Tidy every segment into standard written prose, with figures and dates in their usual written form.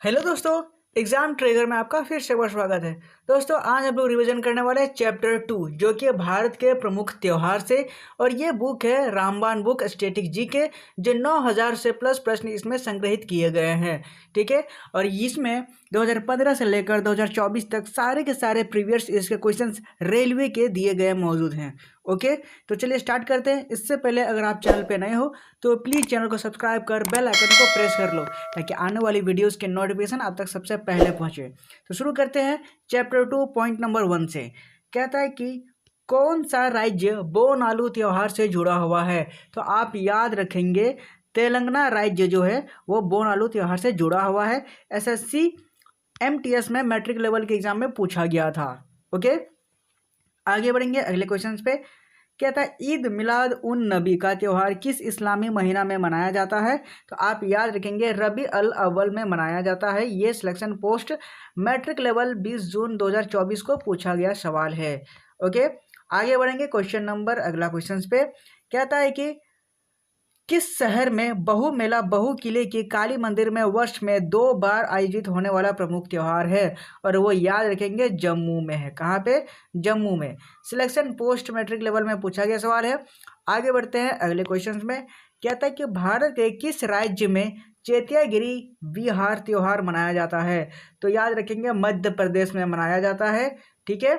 Hello दोस्तों, exam ट्रेगर में आपका फिर से एक बार स्वागत है। दोस्तों, आज हम लोग रिवीजन करने वाले हैं चैप्टर 2 जो कि भारत के प्रमुख त्योहार से। और ये बुक है रामबाण बुक स्टैटिक जी के, जो 9000 से प्लस प्रश्न इसमें संग्रहित किए गए हैं। ठीक है, और इसमें 2015 से लेकर 2024 तक सारे के सारे प्रीवियस इसके क्वेश्चंस रेलवे के दिए गए मौजूद हैं। ओके, तो चलिए स्टार्ट करते हैं। इससे पहले अगर आप चैनल पे नए हो तो प्लीज़ चैनल को सब्सक्राइब कर बेल आइकन को प्रेस कर लो, ताकि आने वाली वीडियोस के नोटिफिकेशन आप तक सबसे पहले पहुंचे। तो शुरू करते हैं चैप्टर 2 पॉइंट नंबर 1 से। कहता है कि कौन सा राज्य बोनालू त्योहार से जुड़ा हुआ है। तो आप याद रखेंगे तेलंगाना राज्य जो है वो बोनालू त्योहार से जुड़ा हुआ है। एसएससी एमटीएस में मैट्रिक लेवल के एग्जाम में पूछा गया था। ओके, आगे बढ़ेंगे अगले क्वेश्चन पे। कहता है ईद मिलाद उन नबी का त्यौहार किस इस्लामी महीना में मनाया जाता है। तो आप याद रखेंगे रबी अल अव्वल में मनाया जाता है। ये सिलेक्शन पोस्ट मैट्रिक लेवल 20 जून 2024 को पूछा गया सवाल है। ओके, आगे बढ़ेंगे क्वेश्चन नंबर अगला क्वेश्चन पे। कहता है कि किस शहर में बहु मेला बहु किले की काली मंदिर में वर्ष में 2 बार आयोजित होने वाला प्रमुख त्यौहार है। और वो याद रखेंगे जम्मू में है। कहाँ पे? जम्मू में। सिलेक्शन पोस्ट मैट्रिक लेवल में पूछा गया सवाल है। आगे बढ़ते हैं अगले क्वेश्चन में। कहता है कि भारत के किस राज्य में चैत्यागिरी विहार त्यौहार मनाया जाता है। तो याद रखेंगे मध्य प्रदेश में मनाया जाता है। ठीक है,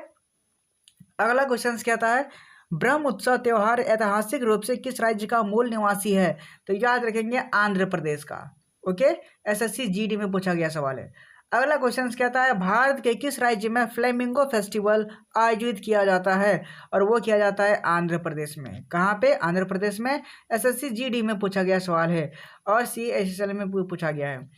अगला क्वेश्चन कहता है ब्रह्म उत्सव त्योहार ऐतिहासिक रूप से किस राज्य का मूल निवासी है। तो याद रखेंगे आंध्र प्रदेश का। ओके, एसएससी जीडी में पूछा गया सवाल है। अगला क्वेश्चन कहता है भारत के किस राज्य में फ्लेमिंगो फेस्टिवल आयोजित किया जाता है। और वो किया जाता है आंध्र प्रदेश में। कहाँ पे? आंध्र प्रदेश में। एसएससी जीडी में पूछा गया सवाल है और सीएसएल में पूछा गया है।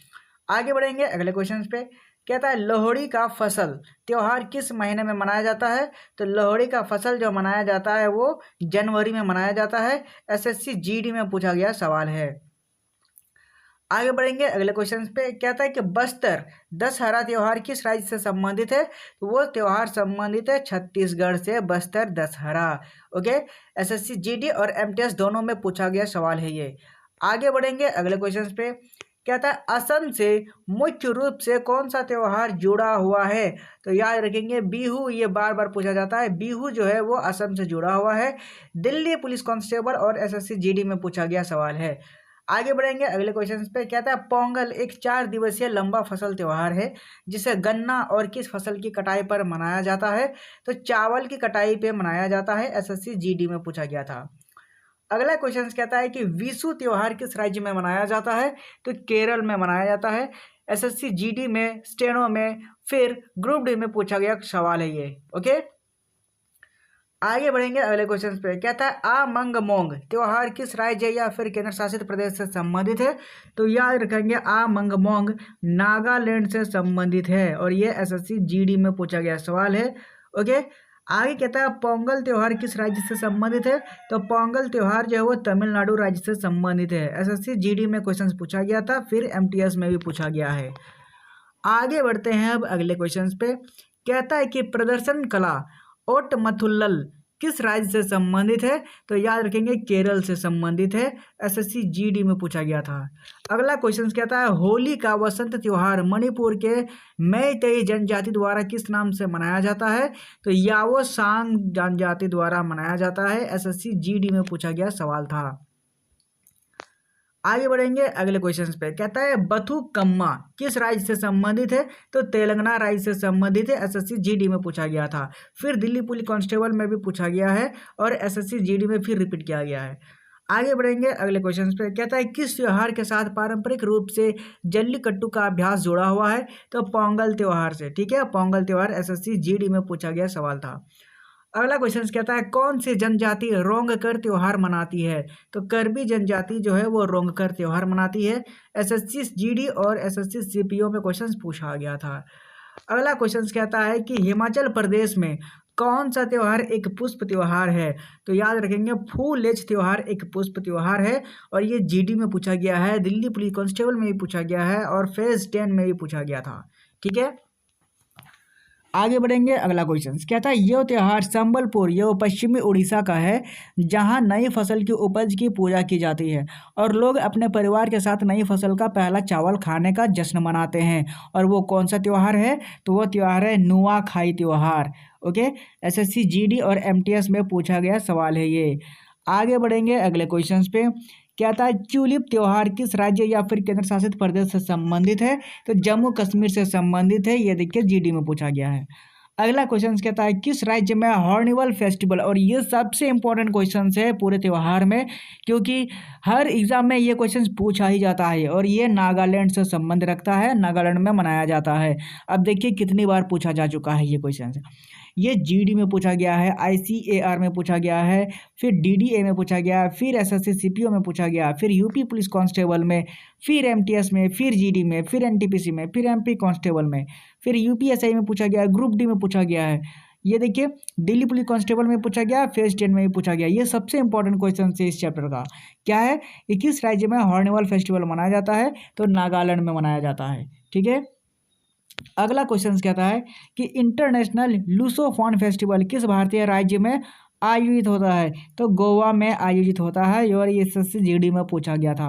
आगे बढ़ेंगे अगले क्वेश्चन पे। कहता है लोहड़ी का फसल त्योहार किस महीने में मनाया जाता है। तो लोहड़ी का फसल जो मनाया जाता है वो जनवरी में मनाया जाता है। एसएससी जीडी में पूछा गया सवाल है। आगे बढ़ेंगे अगले क्वेश्चन पे। कहता है कि बस्तर दशहरा त्योहार किस राज्य से संबंधित है। तो वो त्योहार संबंधित है छत्तीसगढ़ से, Bastar Dussehra. Okay, SSC GD और एमटीएस दोनों में पूछा गया सवाल है ये। आगे बढ़ेंगे अगले क्वेश्चन पे। कहता है असम से मुख्य रूप से कौन सा त्यौहार जुड़ा हुआ है। तो याद रखेंगे बिहू। ये बार बार पूछा जाता है। बिहू जो है वो असम से जुड़ा हुआ है। दिल्ली पुलिस कांस्टेबल और एसएससी जीडी में पूछा गया सवाल है। आगे बढ़ेंगे अगले क्वेश्चन पे। कहता है पोंगल एक 4 दिवसीय लंबा फसल त्यौहार है जिसे गन्ना और किस फसल की कटाई पर मनाया जाता है। तो चावल की कटाई पे मनाया जाता है। एसएससी जीडी में पूछा गया था। अगला क्वेश्चन कहता है कि विशु त्योहार किस राज्य में मनाया जाता है। तो केरल में मनाया जाता है। एसएससी जीडी में, स्टेनो में, फिर ग्रुप डी में पूछा गया सवाल है ये। ओके, आगे बढ़ेंगे अगले क्वेश्चन पे। कहता है आमंग मोंग त्योहार किस राज्य या फिर केंद्र शासित प्रदेश से संबंधित है। तो याद रखेंगे आमंग मोंग नागालैंड से संबंधित है और ये एसएससी जीडी में पूछा गया सवाल है। ओके, आगे कहता है पोंगल त्योहार किस राज्य से संबंधित है। तो पोंगल त्योहार जो है वो तमिलनाडु राज्य से संबंधित है। एसएससी जीडी में क्वेश्चन पूछा गया था, फिर एमटीएस में भी पूछा गया है। आगे बढ़ते हैं अब अगले क्वेश्चन पे। कहता है कि प्रदर्शन कला ओटमथुल्लल किस राज्य से संबंधित है। तो याद रखेंगे केरल से संबंधित है। एसएससी जीडी में पूछा गया था। अगला क्वेश्चन कहता है होली का वसंत त्योहार मणिपुर के मैतेई जनजाति द्वारा किस नाम से मनाया जाता है। तो याओ सांग जनजाति द्वारा मनाया जाता है। एसएससी जीडी में पूछा गया सवाल था। आगे बढ़ेंगे अगले क्वेश्चन पे। कहता है बथुकम्मा किस राज्य से संबंधित है। तो तेलंगाना राज्य से संबंधित है। एसएससी जीडी में पूछा गया था। फिर दिल्ली पुलिस कांस्टेबल में भी पूछा गया है और एसएससी जीडी में फिर रिपीट किया गया है। आगे बढ़ेंगे अगले क्वेश्चन पे। कहता है किस त्योहार के साथ पारंपरिक रूप से जल्लीकट्टू का अभ्यास जुड़ा हुआ है। तो पोंगल त्योहार से। ठीक है, पोंगल त्योहार एसएससी जीडी में पूछा गया सवाल था। अगला क्वेश्चन कहता है कौन सी जनजाति रोंगकर त्योहार मनाती है। तो कर्बी जनजाति जो है वो रोंगकर त्योहार मनाती है। एसएससी जीडी और एसएससी सीपीओ में क्वेश्चन पूछा गया था। अगला क्वेश्चन कहता है कि हिमाचल प्रदेश में कौन सा त्योहार एक पुष्प त्योहार है। तो याद रखेंगे फूलेज त्योहार एक पुष्प त्योहार है और ये जीडी में पूछा गया है। दिल्ली पुलिस कांस्टेबल में भी पूछा गया है और फेज 10 में भी पूछा गया था। ठीक है, आगे बढ़ेंगे, अगला क्वेश्चन क्या था। यह त्यौहार संबलपुर यह पश्चिमी उड़ीसा का है, जहां नई फसल की उपज की पूजा की जाती है और लोग अपने परिवार के साथ नई फसल का पहला चावल खाने का जश्न मनाते हैं। और वो कौन सा त्यौहार है, तो वो त्यौहार है नुआखाई त्यौहार। ओके, एसएससी जीडी और एमटीएस में पूछा गया सवाल है ये। आगे बढ़ेंगे अगले क्वेश्चन पे। क्या था, ट्यूलिप त्यौहार किस राज्य या फिर केंद्र शासित प्रदेश से संबंधित है, तो जम्मू कश्मीर से संबंधित है। ये देखिए जीडी में पूछा गया है। अगला क्वेश्चन कहता है, किस राज्य में हॉर्निवल फेस्टिवल, और ये सबसे इंपॉर्टेंट क्वेश्चन है पूरे त्यौहार में, क्योंकि हर एग्जाम में ये क्वेश्चन पूछा ही जाता है और ये नागालैंड से संबंध रखता है, नागालैंड में मनाया जाता है। अब देखिए कितनी बार पूछा जा चुका है ये क्वेश्चन। ये जीडी में पूछा गया है, आईसीएआर में पूछा गया है, फिर डीडीए में पूछा गया, फिर एसएससी सीपीओ में पूछा गया, फिर यूपी पुलिस कांस्टेबल में, फिर एमटीएस में, फिर जीडी में, फिर एनटीपीसी में, फिर एमपी कांस्टेबल में, फिर यूपीएसआई में पूछा गया, ग्रुप डी में पूछा गया है। ये देखिए दिल्ली पुलिस कांस्टेबल में पूछा गया, फेज 10 में भी पूछा गया। ये सबसे इंपॉर्टेंट क्वेश्चन है इस चैप्टर का। क्या है, किस राज्य में हॉर्निवल फेस्टिवल मनाया जाता है, तो नागालैंड में मनाया जाता है। ठीक है, अगला क्वेश्चन कहता है कि इंटरनेशनल लूसोफॉन फेस्टिवल किस भारतीय राज्य में आयोजित होता है, तो गोवा में आयोजित होता है और ये एसएससी जीडी में पूछा गया था।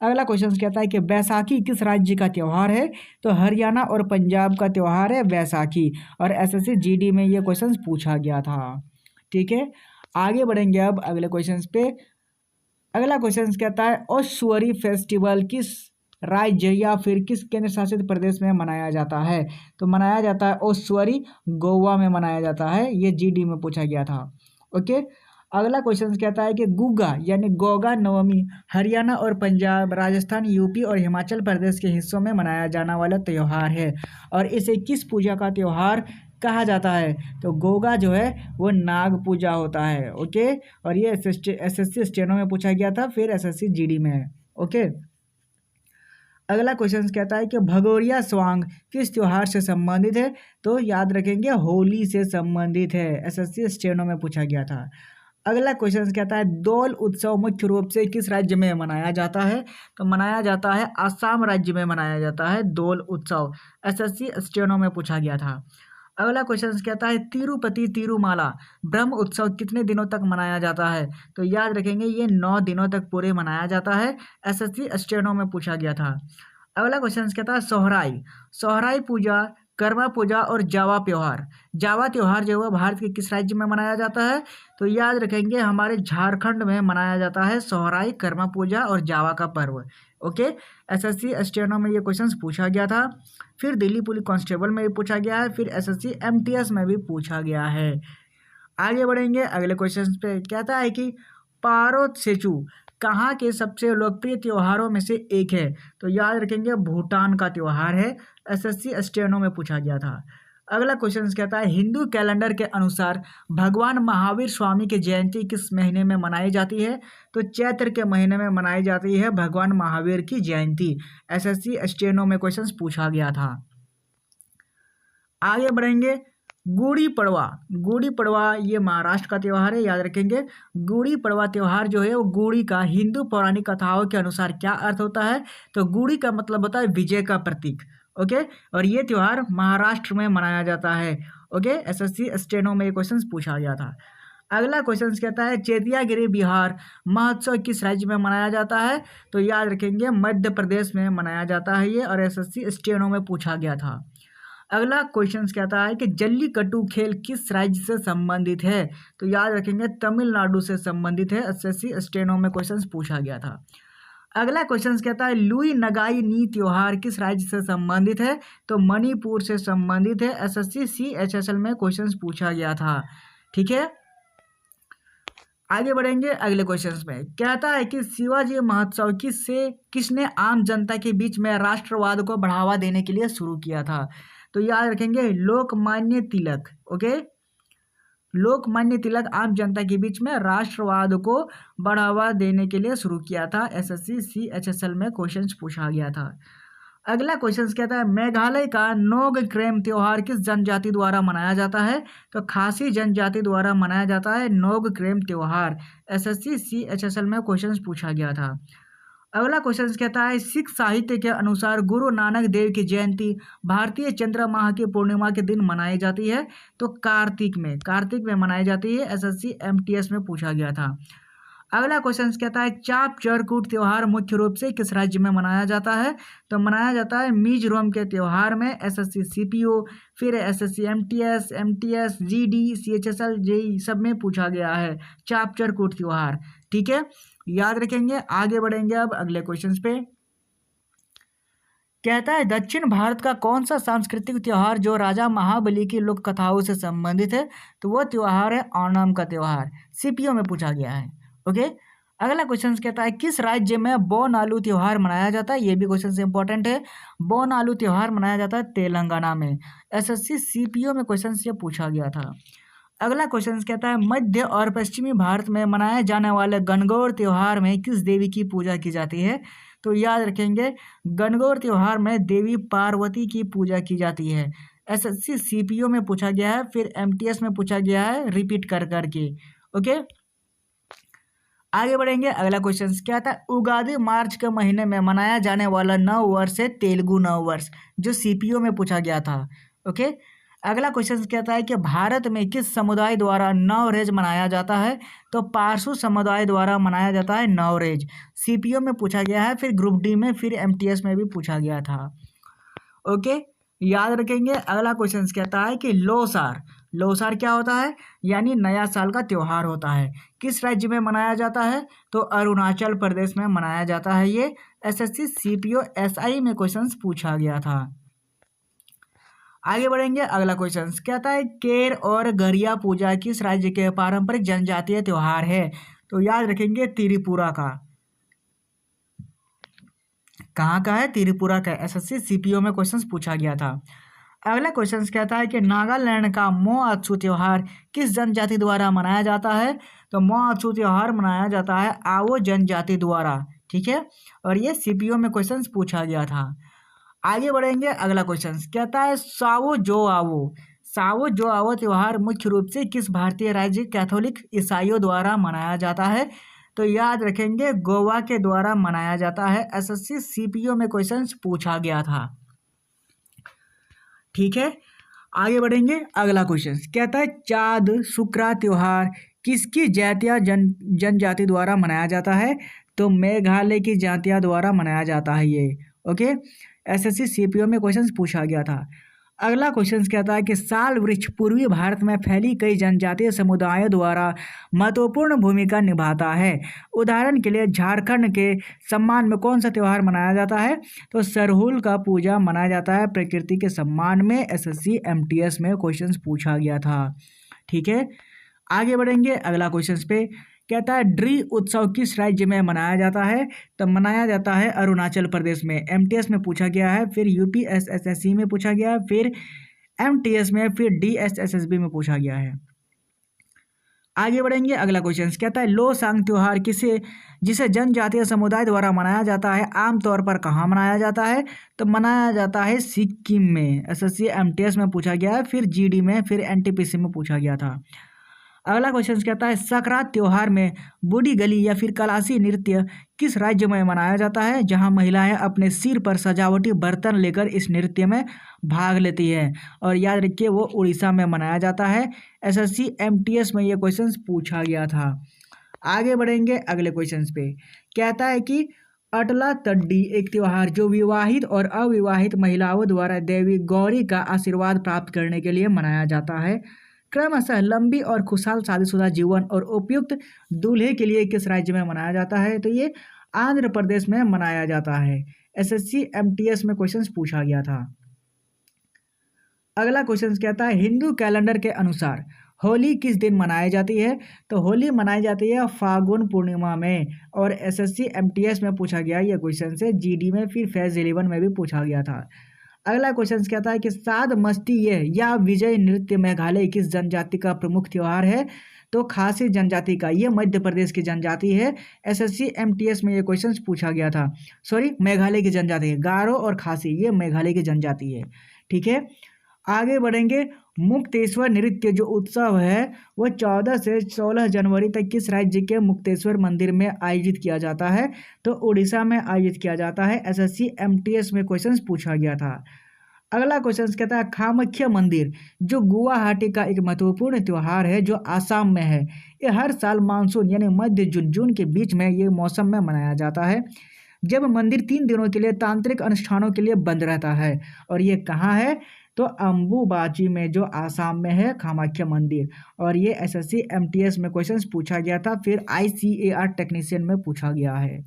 अगला क्वेश्चन कहता है कि बैसाखी किस राज्य का त्यौहार है, तो हरियाणा और पंजाब का त्यौहार है बैसाखी, और एसएससी जीडी में ये क्वेश्चन पूछा गया था। ठीक है, आगे बढ़ेंगे अब अगले क्वेश्चन पे। अगला क्वेश्चन कहता है, ओश्वरी फेस्टिवल किस राज्य या फिर किस केंद्र शासित प्रदेश में मनाया जाता है, तो मनाया जाता है ओश्वरी, गोवा में मनाया जाता है। ये जीडी में पूछा गया था। ओके, अगला क्वेश्चन कहता है कि गुग्गा यानी गोगा नवमी हरियाणा और पंजाब, राजस्थान, यूपी और हिमाचल प्रदेश के हिस्सों में मनाया जाने वाला त्यौहार है और इसे किस पूजा का त्यौहार कहा जाता है, तो गोगा जो है वो नाग पूजा होता है। ओके, और ये एसएससी स्टेनो में पूछा गया था, फिर एसएससी जीडी में है। ओके, अगला क्वेश्चन कहता है कि भगोरिया स्वांग किस त्योहार से संबंधित है, तो याद रखेंगे होली से संबंधित है, एसएससी स्टेनो में पूछा गया था। अगला क्वेश्चन कहता है, दोल उत्सव मुख्य रूप से किस राज्य में मनाया जाता है, तो मनाया जाता है असम राज्य में मनाया जाता है दोल उत्सव, एसएससी स्टेनो में पूछा गया था। अगला क्वेश्चन कहता है, तिरुपति तिरुमाला ब्रह्म उत्सव कितने दिनों तक मनाया जाता है, तो याद रखेंगे ये 9 दिनों तक पूरे मनाया जाता है, एसएससी स्टेनो में पूछा गया था। अगला क्वेश्चन कहता है, सोहराई सोहराई पूजा, कर्मा पूजा और जावा त्योहार, जावा त्योहार जो है भारत के किस राज्य में मनाया जाता है, तो याद रखेंगे हमारे झारखंड में मनाया जाता है सोहराई, कर्मा पूजा और जावा का पर्व। ओके, एसएससी स्टेनो में ये क्वेश्चंस पूछा गया था, फिर दिल्ली पुलिस कांस्टेबल में भी पूछा गया है, फिर एसएससी एमटीएस में भी पूछा गया है। आगे बढ़ेंगे अगले क्वेश्चन पे। कहता है कि पारोत्सेचू कहाँ के सबसे लोकप्रिय त्योहारों में से एक है, तो याद रखेंगे भूटान का त्यौहार है, एसएससी स्टेनो में पूछा गया था। अगला क्वेश्चन कहता है, हिंदू कैलेंडर के अनुसार भगवान महावीर स्वामी की जयंती किस महीने में मनाई जाती है, तो चैत्र के महीने में मनाई जाती है भगवान महावीर की जयंती, एसएससी स्टेनो में क्वेश्चन पूछा गया था। आगे बढ़ेंगे, गुड़ी पड़वा गुड़ी पड़वा ये महाराष्ट्र का त्यौहार है, याद रखेंगे। गुड़ी पड़वा त्यौहार जो है वो गुड़ी का हिंदू पौराणिक कथाओं के अनुसार क्या अर्थ होता है, तो गुड़ी का मतलब होता है विजय का प्रतीक। ओके, और ये त्यौहार महाराष्ट्र में मनाया जाता है। ओके, एसएससी स्टेनो में ये क्वेश्चन पूछा गया था। अगला क्वेश्चन कहता है, चेतियागिरी बिहार महोत्सव किस राज्य में मनाया जाता है, तो याद रखेंगे मध्य प्रदेश में मनाया जाता है ये, और एसएससी स्टेनो में पूछा गया था। अगला क्वेश्चन कहता है कि जल्लीकट्टू खेल किस राज्य से संबंधित है, तो याद रखेंगे तमिलनाडु से संबंधित है, एसएससी स्टेनो में क्वेश्चन पूछा गया था। अगला क्वेश्चन कहता है, लुई नगाई नी त्योहार किस राज्य से संबंधित है, तो मणिपुर से संबंधित है, एसएससी सीएचएसएल में क्वेश्चन पूछा गया था। ठीक है, आगे बढ़ेंगे अगले क्वेश्चन में। कहता है कि शिवाजी महोत्सव किसने आम जनता के बीच में राष्ट्रवाद को बढ़ावा देने के लिए शुरू किया था, तो याद रखेंगे लोकमान्य तिलक। ओके, लोकमान्य तिलक आम जनता के बीच में राष्ट्रवाद को बढ़ावा देने के लिए शुरू किया था, एसएससी सीएचएसएल में क्वेश्चन पूछा गया था। अगला क्वेश्चन कहता है, मेघालय का नोगक्रेम त्योहार किस जनजाति द्वारा मनाया जाता है, तो खासी जनजाति द्वारा मनाया जाता है नोगक्रेम त्योहार, एसएससी सीएचएसएल में क्वेश्चन पूछा गया था। अगला क्वेश्चन कहता है सिख साहित्य के अनुसार गुरु नानक देव की जयंती भारतीय चंद्र माह की पूर्णिमा के दिन मनाई जाती है। तो कार्तिक में मनाई जाती है। एसएससी एमटीएस में पूछा गया था। अगला क्वेश्चन कहता है चाप चरकूट त्योहार मुख्य रूप से किस राज्य में मनाया जाता है। तो मनाया जाता है मिजोरम के त्योहार में। एसएससी सीपीओ, फिर SSC MTS GD CHSL JE सब में पूछा गया है चाप चरकूट त्योहार। ठीक है, याद रखेंगे। आगे बढ़ेंगे अब अगले क्वेश्चन पे। कहता है दक्षिण भारत का कौन सा सांस्कृतिक त्योहार जो राजा महाबली की लोक कथाओं से संबंधित है। तो वह त्योहार है ओणम का त्योहार। सीपीओ में पूछा गया है। ओके, अगला क्वेश्चन कहता है किस राज्य में बोनालू त्योहार मनाया जाता है। ये भी क्वेश्चन से इंपॉर्टेंट है। बोनालू त्योहार मनाया जाता है तेलंगाना में। एसएससी सीपीओ में क्वेश्चन से पूछा गया था। अगला क्वेश्चन कहता है मध्य और पश्चिमी भारत में मनाए जाने वाले गणगौर त्योहार में किस देवी की पूजा की जाती है। तो याद रखेंगे गणगौर त्योहार में देवी पार्वती की पूजा की जाती है। एसएससी सीपीओ में पूछा गया है, फिर एमटीएस में पूछा गया है रिपीट कर करके। ओके, आगे बढ़ेंगे। अगला क्वेश्चन क्या था उगादी मार्च के महीने में मनाया जाने वाला नव वर्ष है तेलुगु नव वर्ष, जो सीपीओ में पूछा गया था। ओके, अगला क्वेश्चन कहता है कि भारत में किस समुदाय द्वारा नवरेज मनाया जाता है। तो पारसू समुदाय द्वारा मनाया जाता है नवरेज। सीपीओ में पूछा गया है, फिर ग्रुप डी में, फिर एमटीएस में भी पूछा गया था। ओके, याद रखेंगे। अगला क्वेश्चन कहता है कि लोसार क्या होता है, यानी नया साल का त्योहार होता है। किस राज्य में मनाया जाता है। तो अरुणाचल प्रदेश में मनाया जाता है ये। एसएससी सीपीओ एसआई में क्वेश्चंस पूछा गया था। आगे बढ़ेंगे। अगला क्वेश्चन कहता है केर और गरिया पूजा किस राज्य के पारंपरिक जनजातीय त्योहार है। तो याद रखेंगे त्रिपुरा का। कहाँ का है, त्रिपुरा का। एसएससी सीपीओ में क्वेश्चंस पूछा गया था। अगला क्वेश्चन कहता है कि नागालैंड का मोअत्सु त्योहार किस जनजाति द्वारा मनाया जाता है। तो मोअत्सु त्योहार मनाया जाता है आओ जनजाति द्वारा। ठीक है, और ये सीपीओ में क्वेश्चन पूछा गया था। आगे बढ़ेंगे। अगला क्वेश्चन कहता है सावो जो आओ त्योहार मुख्य रूप से किस भारतीय राज्य कैथोलिक ईसाइयों द्वारा मनाया जाता है। तो याद रखेंगे गोवा के द्वारा मनाया जाता है। एसएससी सीपीओ में क्वेश्चन पूछा गया था। ठीक है, आगे बढ़ेंगे। अगला क्वेश्चन कहता है चाँद शुक्रा त्योहार किसकी जातीय जनजाति द्वारा मनाया जाता है। तो मेघालय की जातियों द्वारा मनाया जाता है ये। ओके, एसएससी सीपीओ में क्वेश्चन पूछा गया था। अगला क्वेश्चन कहता है कि साल वृक्ष पूर्वी भारत में फैली कई जनजातीय समुदायों द्वारा महत्वपूर्ण भूमिका निभाता है। उदाहरण के लिए झारखंड के सम्मान में कौन सा त्यौहार मनाया जाता है। तो सरहुल का पूजा मनाया जाता है प्रकृति के सम्मान में। एसएससी एमटीएस में क्वेश्चन पूछा गया था। ठीक है, आगे बढ़ेंगे। अगला क्वेश्चन पे कहता है ड्री उत्सव किस राज्य में मनाया जाता है। तो मनाया जाता है अरुणाचल प्रदेश में। एमटीएस में पूछा गया है, फिर यूपीएसएसएससी में पूछा गया है, फिर एमटीएस में, फिर डीएसएसएसबी में पूछा गया है। आगे बढ़ेंगे। अगला क्वेश्चन कहता है लोसांग त्योहार जिसे जनजातीय समुदाय द्वारा मनाया जाता है आमतौर पर कहाँ मनाया जाता है। तो मनाया जाता है सिक्किम में। एसएससी एमटीएस में पूछा गया है, फिर जीडी में, फिर एनटीपीसी में पूछा गया था। अगला क्वेश्चन कहता है सकरात त्योहार में बूढ़ी गली या फिर कलासी नृत्य किस राज्य में मनाया जाता है, जहां महिलाएं अपने सिर पर सजावटी बर्तन लेकर इस नृत्य में भाग लेती है। और याद रखिए वो उड़ीसा में मनाया जाता है। एसएससी एमटीएस में ये क्वेश्चन पूछा गया था। आगे बढ़ेंगे अगले क्वेश्चन पे। कहता है कि अटला तड्डी एक त्योहार जो विवाहित और अविवाहित महिलाओं द्वारा देवी गौरी का आशीर्वाद प्राप्त करने के लिए मनाया जाता है। क्रमशः लंबी और खुशहाल शादीशुदा जीवन और उपयुक्त दूल्हे के लिए किस राज्य में मनाया जाता है। तो ये आंध्र प्रदेश में मनाया जाता है। एसएससी एमटीएस में क्वेश्चन पूछा गया था। अगला क्वेश्चन कहता है हिंदू कैलेंडर के अनुसार होली किस दिन मनाई जाती है। तो होली मनाई जाती है फागुन पूर्णिमा में। और एसएससी एमटीएस में पूछा गया ये क्वेश्चन से। जीडी में, फिर फेज 11 में भी पूछा गया था। अगला क्वेश्चन कहता है कि साद मस्ती या विजय नृत्य मेघालय किस जनजाति का प्रमुख त्योहार है। तो खासी जनजाति का। ये मध्य प्रदेश की जनजाति है। एसएससी एमटीएस में ये क्वेश्चन पूछा गया था। सॉरी, मेघालय की जनजाति है। गारो और खासी ये मेघालय की जनजाति है। ठीक है, आगे बढ़ेंगे। मुक्तेश्वर नृत्य जो उत्सव है वह 14 से 16 जनवरी तक किस राज्य के मुक्तेश्वर मंदिर में आयोजित किया जाता है? तो उड़ीसा में आयोजित किया जाता है। एसएससी एमटीएस में क्वेश्चन पूछा गया था। अगला क्वेश्चन कहता है कामाख्या मंदिर जो गुवाहाटी का एक महत्वपूर्ण त्योहार है जो आसाम में है। ये हर साल मानसून यानी मध्य जून के बीच में ये मौसम में मनाया जाता है, जब मंदिर 3 दिनों के लिए तांत्रिक अनुष्ठानों के लिए बंद रहता है। और ये कहाँ है? तो अम्बुबाची में जो आसाम में है कामाख्या मंदिर। और ये एसएससी एमटीएस में क्वेश्चंस पूछा गया था, फिर आईसीएआर टेक्नीशियन में पूछा गया है।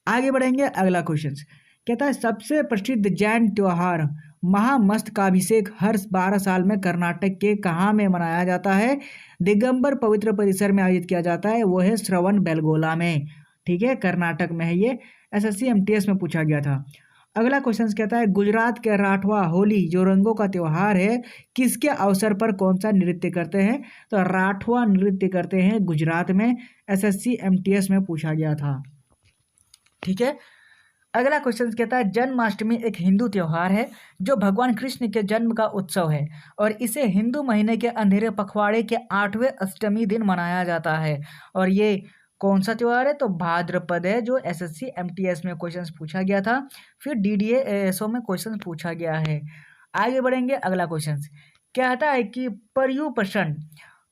आगे बढ़ेंगे। अगला क्वेश्चन कहता है सबसे प्रसिद्ध जैन त्योहार महामस्तकाभिषेक हर 12 साल में कर्नाटक के कहाँ में मनाया जाता है? दिगंबर पवित्र परिसर में आयोजित किया जाता है, वो है श्रवण बेलगोला में। ठीक है, कर्नाटक में है ये। एसएससी एमटीएस में पूछा गया था। अगला क्वेश्चन कहता है गुजरात के राठवा होली जो रंगों का त्योहार है किसके अवसर पर कौन सा नृत्य करते हैं? तो राठवा नृत्य करते हैं गुजरात में। एसएससी एमटीएस में पूछा गया था। ठीक है, अगला क्वेश्चन कहता है जन्माष्टमी एक हिंदू त्योहार है जो भगवान कृष्ण के जन्म का उत्सव है और इसे हिंदू महीने के अंधेरे पखवाड़े के 8वें अष्टमी दिन मनाया जाता है। और ये कौन सा त्योहार है? तो भाद्रपद है, जो एसएससी एमटीएस में क्वेश्चन पूछा गया था, फिर डीडीए एएसओ में क्वेश्चन पूछा गया है। आगे बढ़ेंगे। अगला क्वेश्चन कहता है कि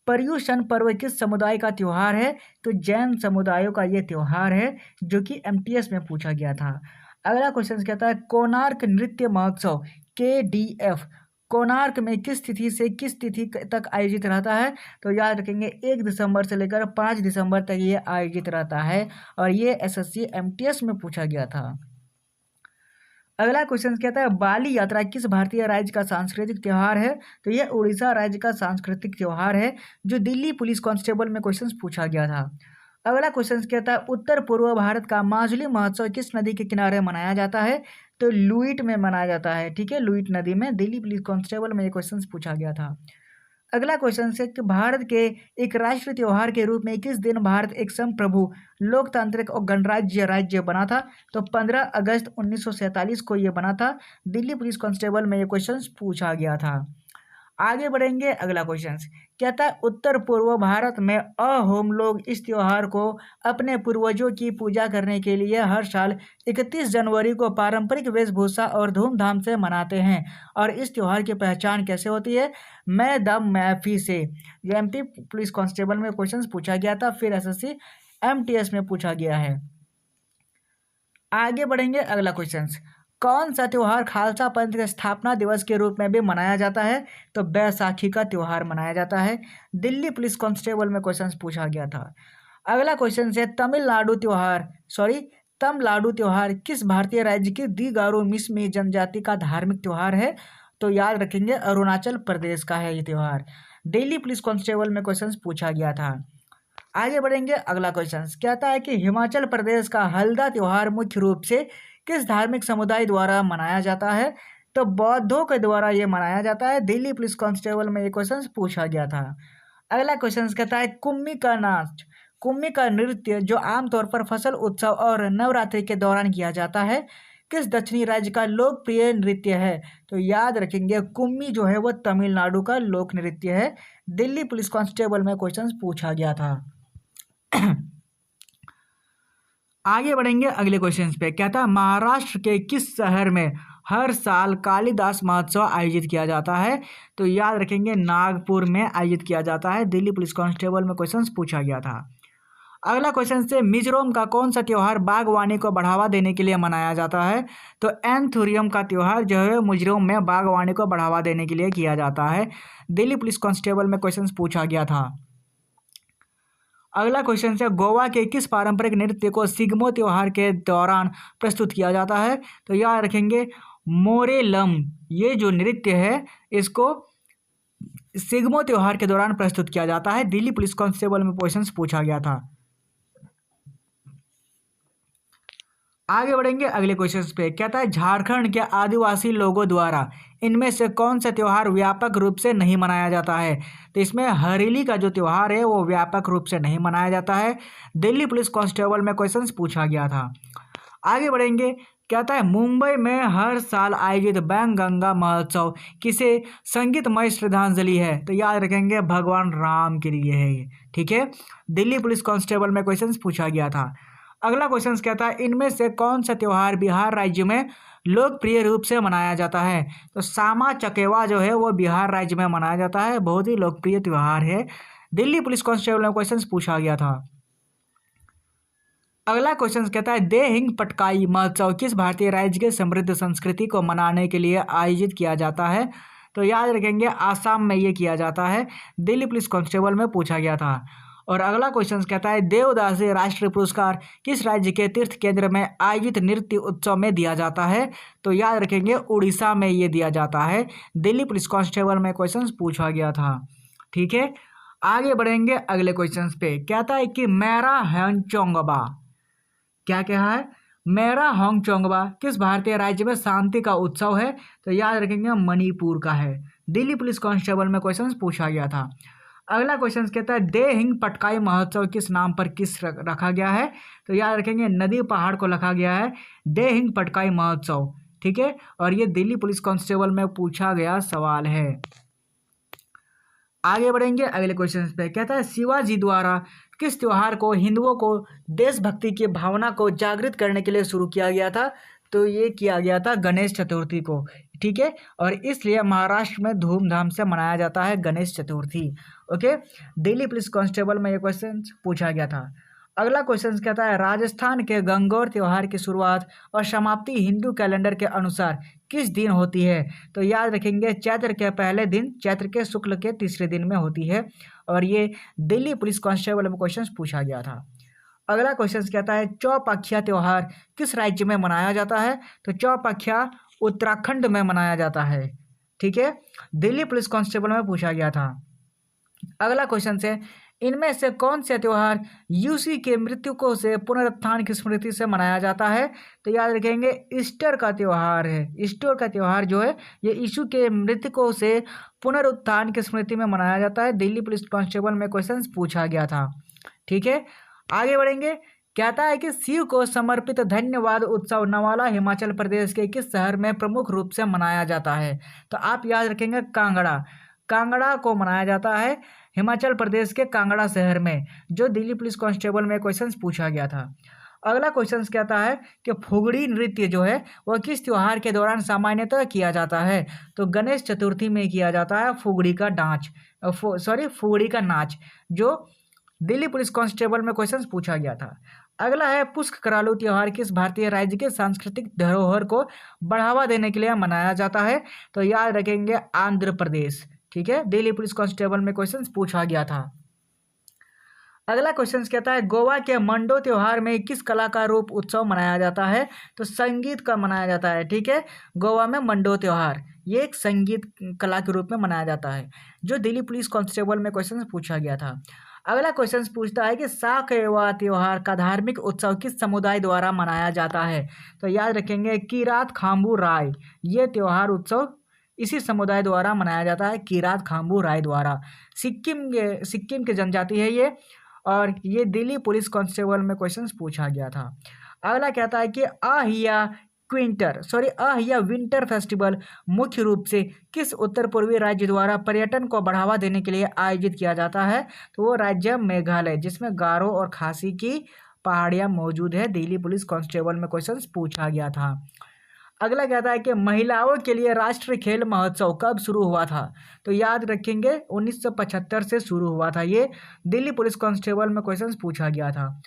पर्युषण पर्व किस समुदाय का त्योहार है? तो जैन समुदायों का ये त्योहार है, जो कि एमटीएस में पूछा गया था। अगला क्वेश्चन कहता है कोणार्क नृत्य महोत्सव KDF कोणार्क में किस तिथि से किस तिथि तक आयोजित रहता है? तो याद रखेंगे 1 दिसंबर से लेकर 5 दिसंबर तक ये आयोजित रहता है और ये एसएससी एमटीएस में पूछा गया था। अगला क्वेश्चन कहता है बाली यात्रा किस भारतीय राज्य का सांस्कृतिक त्योहार है? तो यह उड़ीसा राज्य का सांस्कृतिक त्योहार है, जो दिल्ली पुलिस कांस्टेबल में क्वेश्चन पूछा गया था। अगला क्वेश्चन कहता है उत्तर पूर्व भारत का माजुली महोत्सव किस नदी के किनारे मनाया जाता है? तो लुइट में मनाया जाता है। ठीक है, लुइट नदी में। दिल्ली पुलिस कांस्टेबल में ये क्वेश्चन पूछा गया था। अगला क्वेश्चन है कि भारत के एक राष्ट्रीय त्योहार के रूप में किस दिन भारत एक संप्रभु लोकतांत्रिक और गणराज्य राज्य बना था? तो 15 अगस्त 1947 को ये बना था। दिल्ली पुलिस कांस्टेबल में ये क्वेश्चन पूछा गया था। आगे बढ़ेंगे। अगला क्वेश्चन कहता है उत्तर पूर्व भारत में अहोम लोग इस त्योहार को अपने पूर्वजों की पूजा करने के लिए हर साल 31 जनवरी को पारंपरिक वेशभूषा और धूमधाम से मनाते हैं। और इस त्योहार की पहचान कैसे होती है? मैं दम मैफी से। ये एमपी पुलिस कांस्टेबल में क्वेश्चन पूछा गया था, फिर एसएससी एमटीएस में पूछा गया है। आगे बढ़ेंगे। अगला क्वेश्चन कौन सा त्योहार खालसा पंथ के स्थापना दिवस के रूप में भी मनाया जाता है? तो बैसाखी का त्योहार मनाया जाता है। दिल्ली पुलिस कांस्टेबल में क्वेश्चन पूछा गया था। अगला क्वेश्चन है तमिलनाडु त्योहार किस भारतीय राज्य की दीगारो मिसमी जनजाति का धार्मिक त्योहार है? तो याद रखेंगे अरुणाचल प्रदेश का है ये त्योहार। दिल्ली पुलिस कांस्टेबल में क्वेश्चन पूछा गया था। आगे बढ़ेंगे। अगला क्वेश्चन कहता है कि हिमाचल प्रदेश का हल्दा त्योहार मुख्य रूप से किस धार्मिक समुदाय द्वारा मनाया जाता है? तो बौद्धों के द्वारा ये मनाया जाता है। दिल्ली पुलिस कांस्टेबल में ये क्वेश्चन पूछा गया था। अगला क्वेश्चन कहता है कुम्मी का नृत्य जो आमतौर पर फसल उत्सव और नवरात्रि के दौरान किया जाता है किस दक्षिणी राज्य का लोकप्रिय नृत्य है? तो याद रखेंगे कुम्मी जो है वो तमिलनाडु का लोक नृत्य है। दिल्ली पुलिस कांस्टेबल में क्वेश्चन पूछा गया था। आगे बढ़ेंगे अगले क्वेश्चन पे। कहता है महाराष्ट्र के किस शहर में हर साल कालिदास महोत्सव आयोजित किया जाता है? तो याद रखेंगे नागपुर में आयोजित किया जाता है। दिल्ली पुलिस कांस्टेबल में क्वेश्चन पूछा गया था। अगला क्वेश्चन से मिजोरम का कौन सा त्योहार बागवानी को बढ़ावा देने के लिए मनाया जाता है? तो एंथुरियम का त्योहार जो है मिजोरम में बागवानी को बढ़ावा देने के लिए किया जाता है। दिल्ली पुलिस कांस्टेबल में क्वेश्चन पूछा गया था। अगला क्वेश्चन है गोवा के किस पारंपरिक नृत्य को सिग्मो त्योहार के दौरान प्रस्तुत किया जाता है? तो याद रखेंगे मोरेलम। ये जो नृत्य है इसको सिग्मो त्योहार के दौरान प्रस्तुत किया जाता है। दिल्ली पुलिस कांस्टेबल में क्वेश्चन पूछा गया था। आगे बढ़ेंगे अगले क्वेश्चन पे। कहता है झारखंड के आदिवासी लोगों द्वारा इनमें से कौन सा त्योहार व्यापक रूप से नहीं मनाया जाता है? तो इसमें हरेली का जो त्योहार है वो व्यापक रूप से नहीं मनाया जाता है। दिल्ली पुलिस कांस्टेबल में क्वेश्चन पूछा गया था। आगे बढ़ेंगे। कहता है मुंबई में हर साल आयोजित बैंक गंगा महोत्सव किसे संगीतमय श्रद्धांजलि है? तो याद रखेंगे भगवान राम के लिए है ये। ठीक है, दिल्ली पुलिस कांस्टेबल में क्वेश्चन पूछा गया था। अगला क्वेश्चन कहता है इनमें से कौन सा त्योहार बिहार राज्य में लोकप्रिय रूप से मनाया जाता है? तो सामा चकेवा जो है वो बिहार राज्य में मनाया जाता है, बहुत ही लोकप्रिय त्योहार है। दिल्ली पुलिस कांस्टेबल में क्वेश्चन पूछा गया था। अगला क्वेश्चन कहता है दे हिंग पटकाई महोत्सव किस भारतीय राज्य के समृद्ध संस्कृति को मनाने के लिए आयोजित किया जाता है? तो याद रखेंगे आसाम में ये किया जाता है, दिल्ली पुलिस कांस्टेबल में पूछा गया था। और अगला क्वेश्चन कहता है देवदासी राष्ट्रीय पुरस्कार किस राज्य के तीर्थ केंद्र में आयोजित नृत्य उत्सव में दिया जाता है? तो याद रखेंगे उड़ीसा में ये दिया जाता है, दिल्ली पुलिस कांस्टेबल में क्वेश्चन पूछा गया था। ठीक है, आगे बढ़ेंगे अगले क्वेश्चन पे। कहता है कि मेरा होंगचोंगबा, क्या कहा है? मेरा होंगचोंगबा किस भारतीय राज्य में शांति का उत्सव है? तो याद रखेंगे मणिपुर का है, दिल्ली पुलिस कांस्टेबल में क्वेश्चन पूछा गया था। अगला क्वेश्चन कहता है दे हिंग पटकाई महोत्सव किस नाम पर किस रखा गया है? तो याद रखेंगे नदी पहाड़ को रखा गया है दे हिंग पटकाई महोत्सव। ठीक है, और ये दिल्ली पुलिस कांस्टेबल में पूछा गया सवाल है। आगे बढ़ेंगे अगले क्वेश्चन पे। कहता है शिवाजी द्वारा किस त्योहार को हिंदुओं को देशभक्ति की भावना को जागृत करने के लिए शुरू किया गया था? तो ये किया गया था गणेश चतुर्थी को। ठीक है, और इसलिए महाराष्ट्र में धूमधाम से मनाया जाता है Ganesh Chaturthi. Okay, Delhi police constable में ये क्वेश्चन पूछा गया था। अगला क्वेश्चन कहता है राजस्थान के गंगौर त्योहार की शुरुआत और समाप्ति हिंदू कैलेंडर के अनुसार किस दिन होती है? तो याद रखेंगे चैत्र के पहले दिन, चैत्र के शुक्ल के तीसरे दिन में होती है, और ये दिल्ली पुलिस कांस्टेबल में क्वेश्चन पूछा गया था। अगला क्वेश्चन कहता है चौपखिया त्योहार किस राज्य में मनाया जाता है? तो चौपखिया उत्तराखंड में मनाया जाता है। ठीक है, दिल्ली पुलिस कांस्टेबल में पूछा गया था। अगला क्वेश्चन से इनमें से कौन से त्योहार यीशु के मृत्यु से पुनरुत्थान की स्मृति से मनाया जाता है? तो याद रखेंगे ईस्टर का त्योहार है। ईस्टर का त्योहार जो है ये यीशु के मृत्यु से पुनरुत्थान की स्मृति में मनाया जाता है, दिल्ली पुलिस कांस्टेबल में क्वेश्चन पूछा गया था। ठीक है, आगे बढ़ेंगे। कहता है कि शिव को समर्पित धन्यवाद उत्सव नवाला हिमाचल प्रदेश के किस शहर में प्रमुख रूप से मनाया जाता है? तो आप याद रखेंगे कांगड़ा, कांगड़ा को मनाया जाता है हिमाचल प्रदेश के कांगड़ा शहर में, जो दिल्ली पुलिस कांस्टेबल में क्वेश्चन पूछा गया था। अगला क्वेश्चन कहता है कि फुगड़ी नृत्य जो है वह किस त्योहार के दौरान सामान्यतः किया जाता है? तो गणेश चतुर्थी में किया जाता है फुगड़ी का फुगड़ी का नाच, जो दिल्ली पुलिस कांस्टेबल में क्वेश्चन पूछा गया था। अगला है पुष्क करालू त्योहार किस भारतीय राज्य के सांस्कृतिक धरोहर को बढ़ावा देने के लिए मनाया जाता है? तो याद रखेंगे आंध्र प्रदेश। ठीक है, दिल्ली पुलिस कांस्टेबल में क्वेश्चन पूछा गया था। अगला क्वेश्चन कहता है गोवा के मंडो त्योहार में किस कला का रूप उत्सव मनाया जाता है? तो संगीत का मनाया जाता है। ठीक है, गोवा में मंडो त्योहार ये एक संगीत कला के रूप में मनाया जाता है, जो दिल्ली पुलिस कांस्टेबल में क्वेश्चन पूछा गया था। अगला क्वेश्चन पूछता है कि साकेवा त्योहार का धार्मिक उत्सव किस समुदाय द्वारा मनाया जाता है? तो याद रखेंगे किरात खाम्बू राय, ये त्योहार उत्सव इसी समुदाय द्वारा मनाया जाता है, किरात खाम्बू राय द्वारा। सिक्किम के जनजाति है ये, और ये दिल्ली पुलिस कांस्टेबल में क्वेश्चन पूछा गया था। अगला कहता है कि अहिया विंटर फेस्टिवल मुख्य रूप से किस उत्तर पूर्वी राज्य द्वारा पर्यटन को बढ़ावा देने के लिए आयोजित किया जाता है? तो वो राज्य मेघालय, जिसमें गारो और खासी की पहाड़ियाँ मौजूद है, दिल्ली पुलिस कांस्टेबल में क्वेश्चन पूछा गया था। अगला कहता है कि महिलाओं के लिए राष्ट्रीय खेल महोत्सव कब शुरू हुआ था? तो याद रखेंगे 1975 से शुरू हुआ था, ये दिल्ली पुलिस कांस्टेबल में क्वेश्चन पूछा गया था।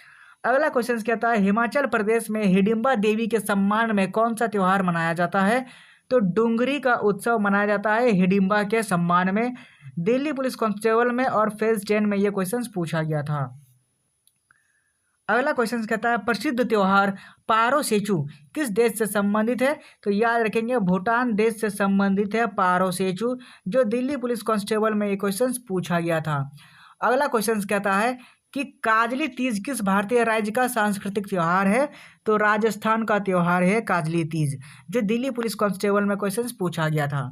अगला क्वेश्चन कहता है हिमाचल प्रदेश में हिडिंबा देवी के सम्मान में कौन सा त्योहार मनाया जाता है? तो डुंगरी का उत्सव मनाया जाता है हिडिंबा के सम्मान में, दिल्ली पुलिस कांस्टेबल में और फेज 10 में ये क्वेश्चन पूछा गया था। अगला क्वेश्चन कहता है प्रसिद्ध त्योहार पारो सेचू किस देश से संबंधित है? तो याद रखेंगे भूटान देश से संबंधित है पारो सेचू, जो दिल्ली पुलिस कांस्टेबल में ये क्वेश्चन पूछा गया था। अगला क्वेश्चन कहता है कि काजली तीज किस भारतीय राज्य का सांस्कृतिक त्योहार है? तो राजस्थान का त्योहार है काजली तीज, जो दिल्ली पुलिस कांस्टेबल में क्वेश्चन पूछा गया था।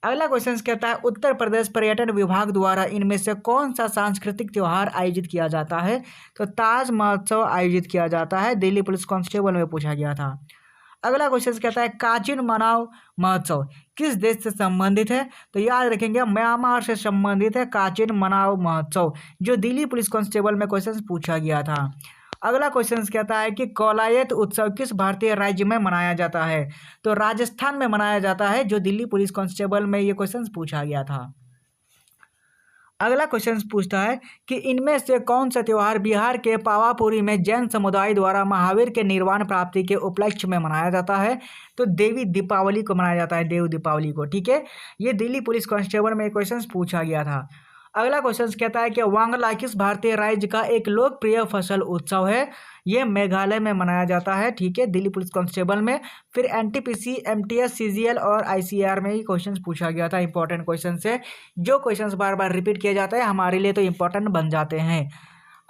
अगला क्वेश्चन कहता है उत्तर प्रदेश पर्यटन विभाग द्वारा इनमें से कौन सा सांस्कृतिक त्योहार आयोजित किया जाता है? तो ताज महोत्सव आयोजित किया जाता है, दिल्ली पुलिस कांस्टेबल में पूछा गया था। अगला क्वेश्चन कहता है काचिन मनाव महोत्सव किस देश से संबंधित है? तो याद रखेंगे म्यांमार से संबंधित है काचिन मनाव महोत्सव, जो दिल्ली पुलिस कांस्टेबल में क्वेश्चन पूछा गया था। अगला क्वेश्चन कहता है कि कौलायत उत्सव किस भारतीय राज्य में मनाया जाता है? तो राजस्थान में मनाया जाता है, जो दिल्ली पुलिस कांस्टेबल में ये क्वेश्चन पूछा गया था। अगला क्वेश्चन पूछता है कि इनमें से कौन सा त्योहार बिहार के पावापुरी में जैन समुदाय द्वारा महावीर के निर्वाण प्राप्ति के उपलक्ष्य में मनाया जाता है? तो देवी दीपावली को मनाया जाता है, देव दीपावली को। ठीक है, ये दिल्ली पुलिस कांस्टेबल में क्वेश्चन पूछा गया था। अगला क्वेश्चन कहता है कि वांगला किस भारतीय राज्य का एक लोकप्रिय फसल उत्सव है? ये मेघालय में मनाया जाता है। ठीक है, दिल्ली पुलिस कांस्टेबल में। फिर एनटीपीसी, एमटीएस, सीजीएल और आईसीआर में ही क्वेश्चन पूछा गया था। इंपॉर्टेंट क्वेश्चन है, जो क्वेश्चन बार बार रिपीट किए जाते हैं हमारे लिए तो इंपॉर्टेंट बन जाते हैं।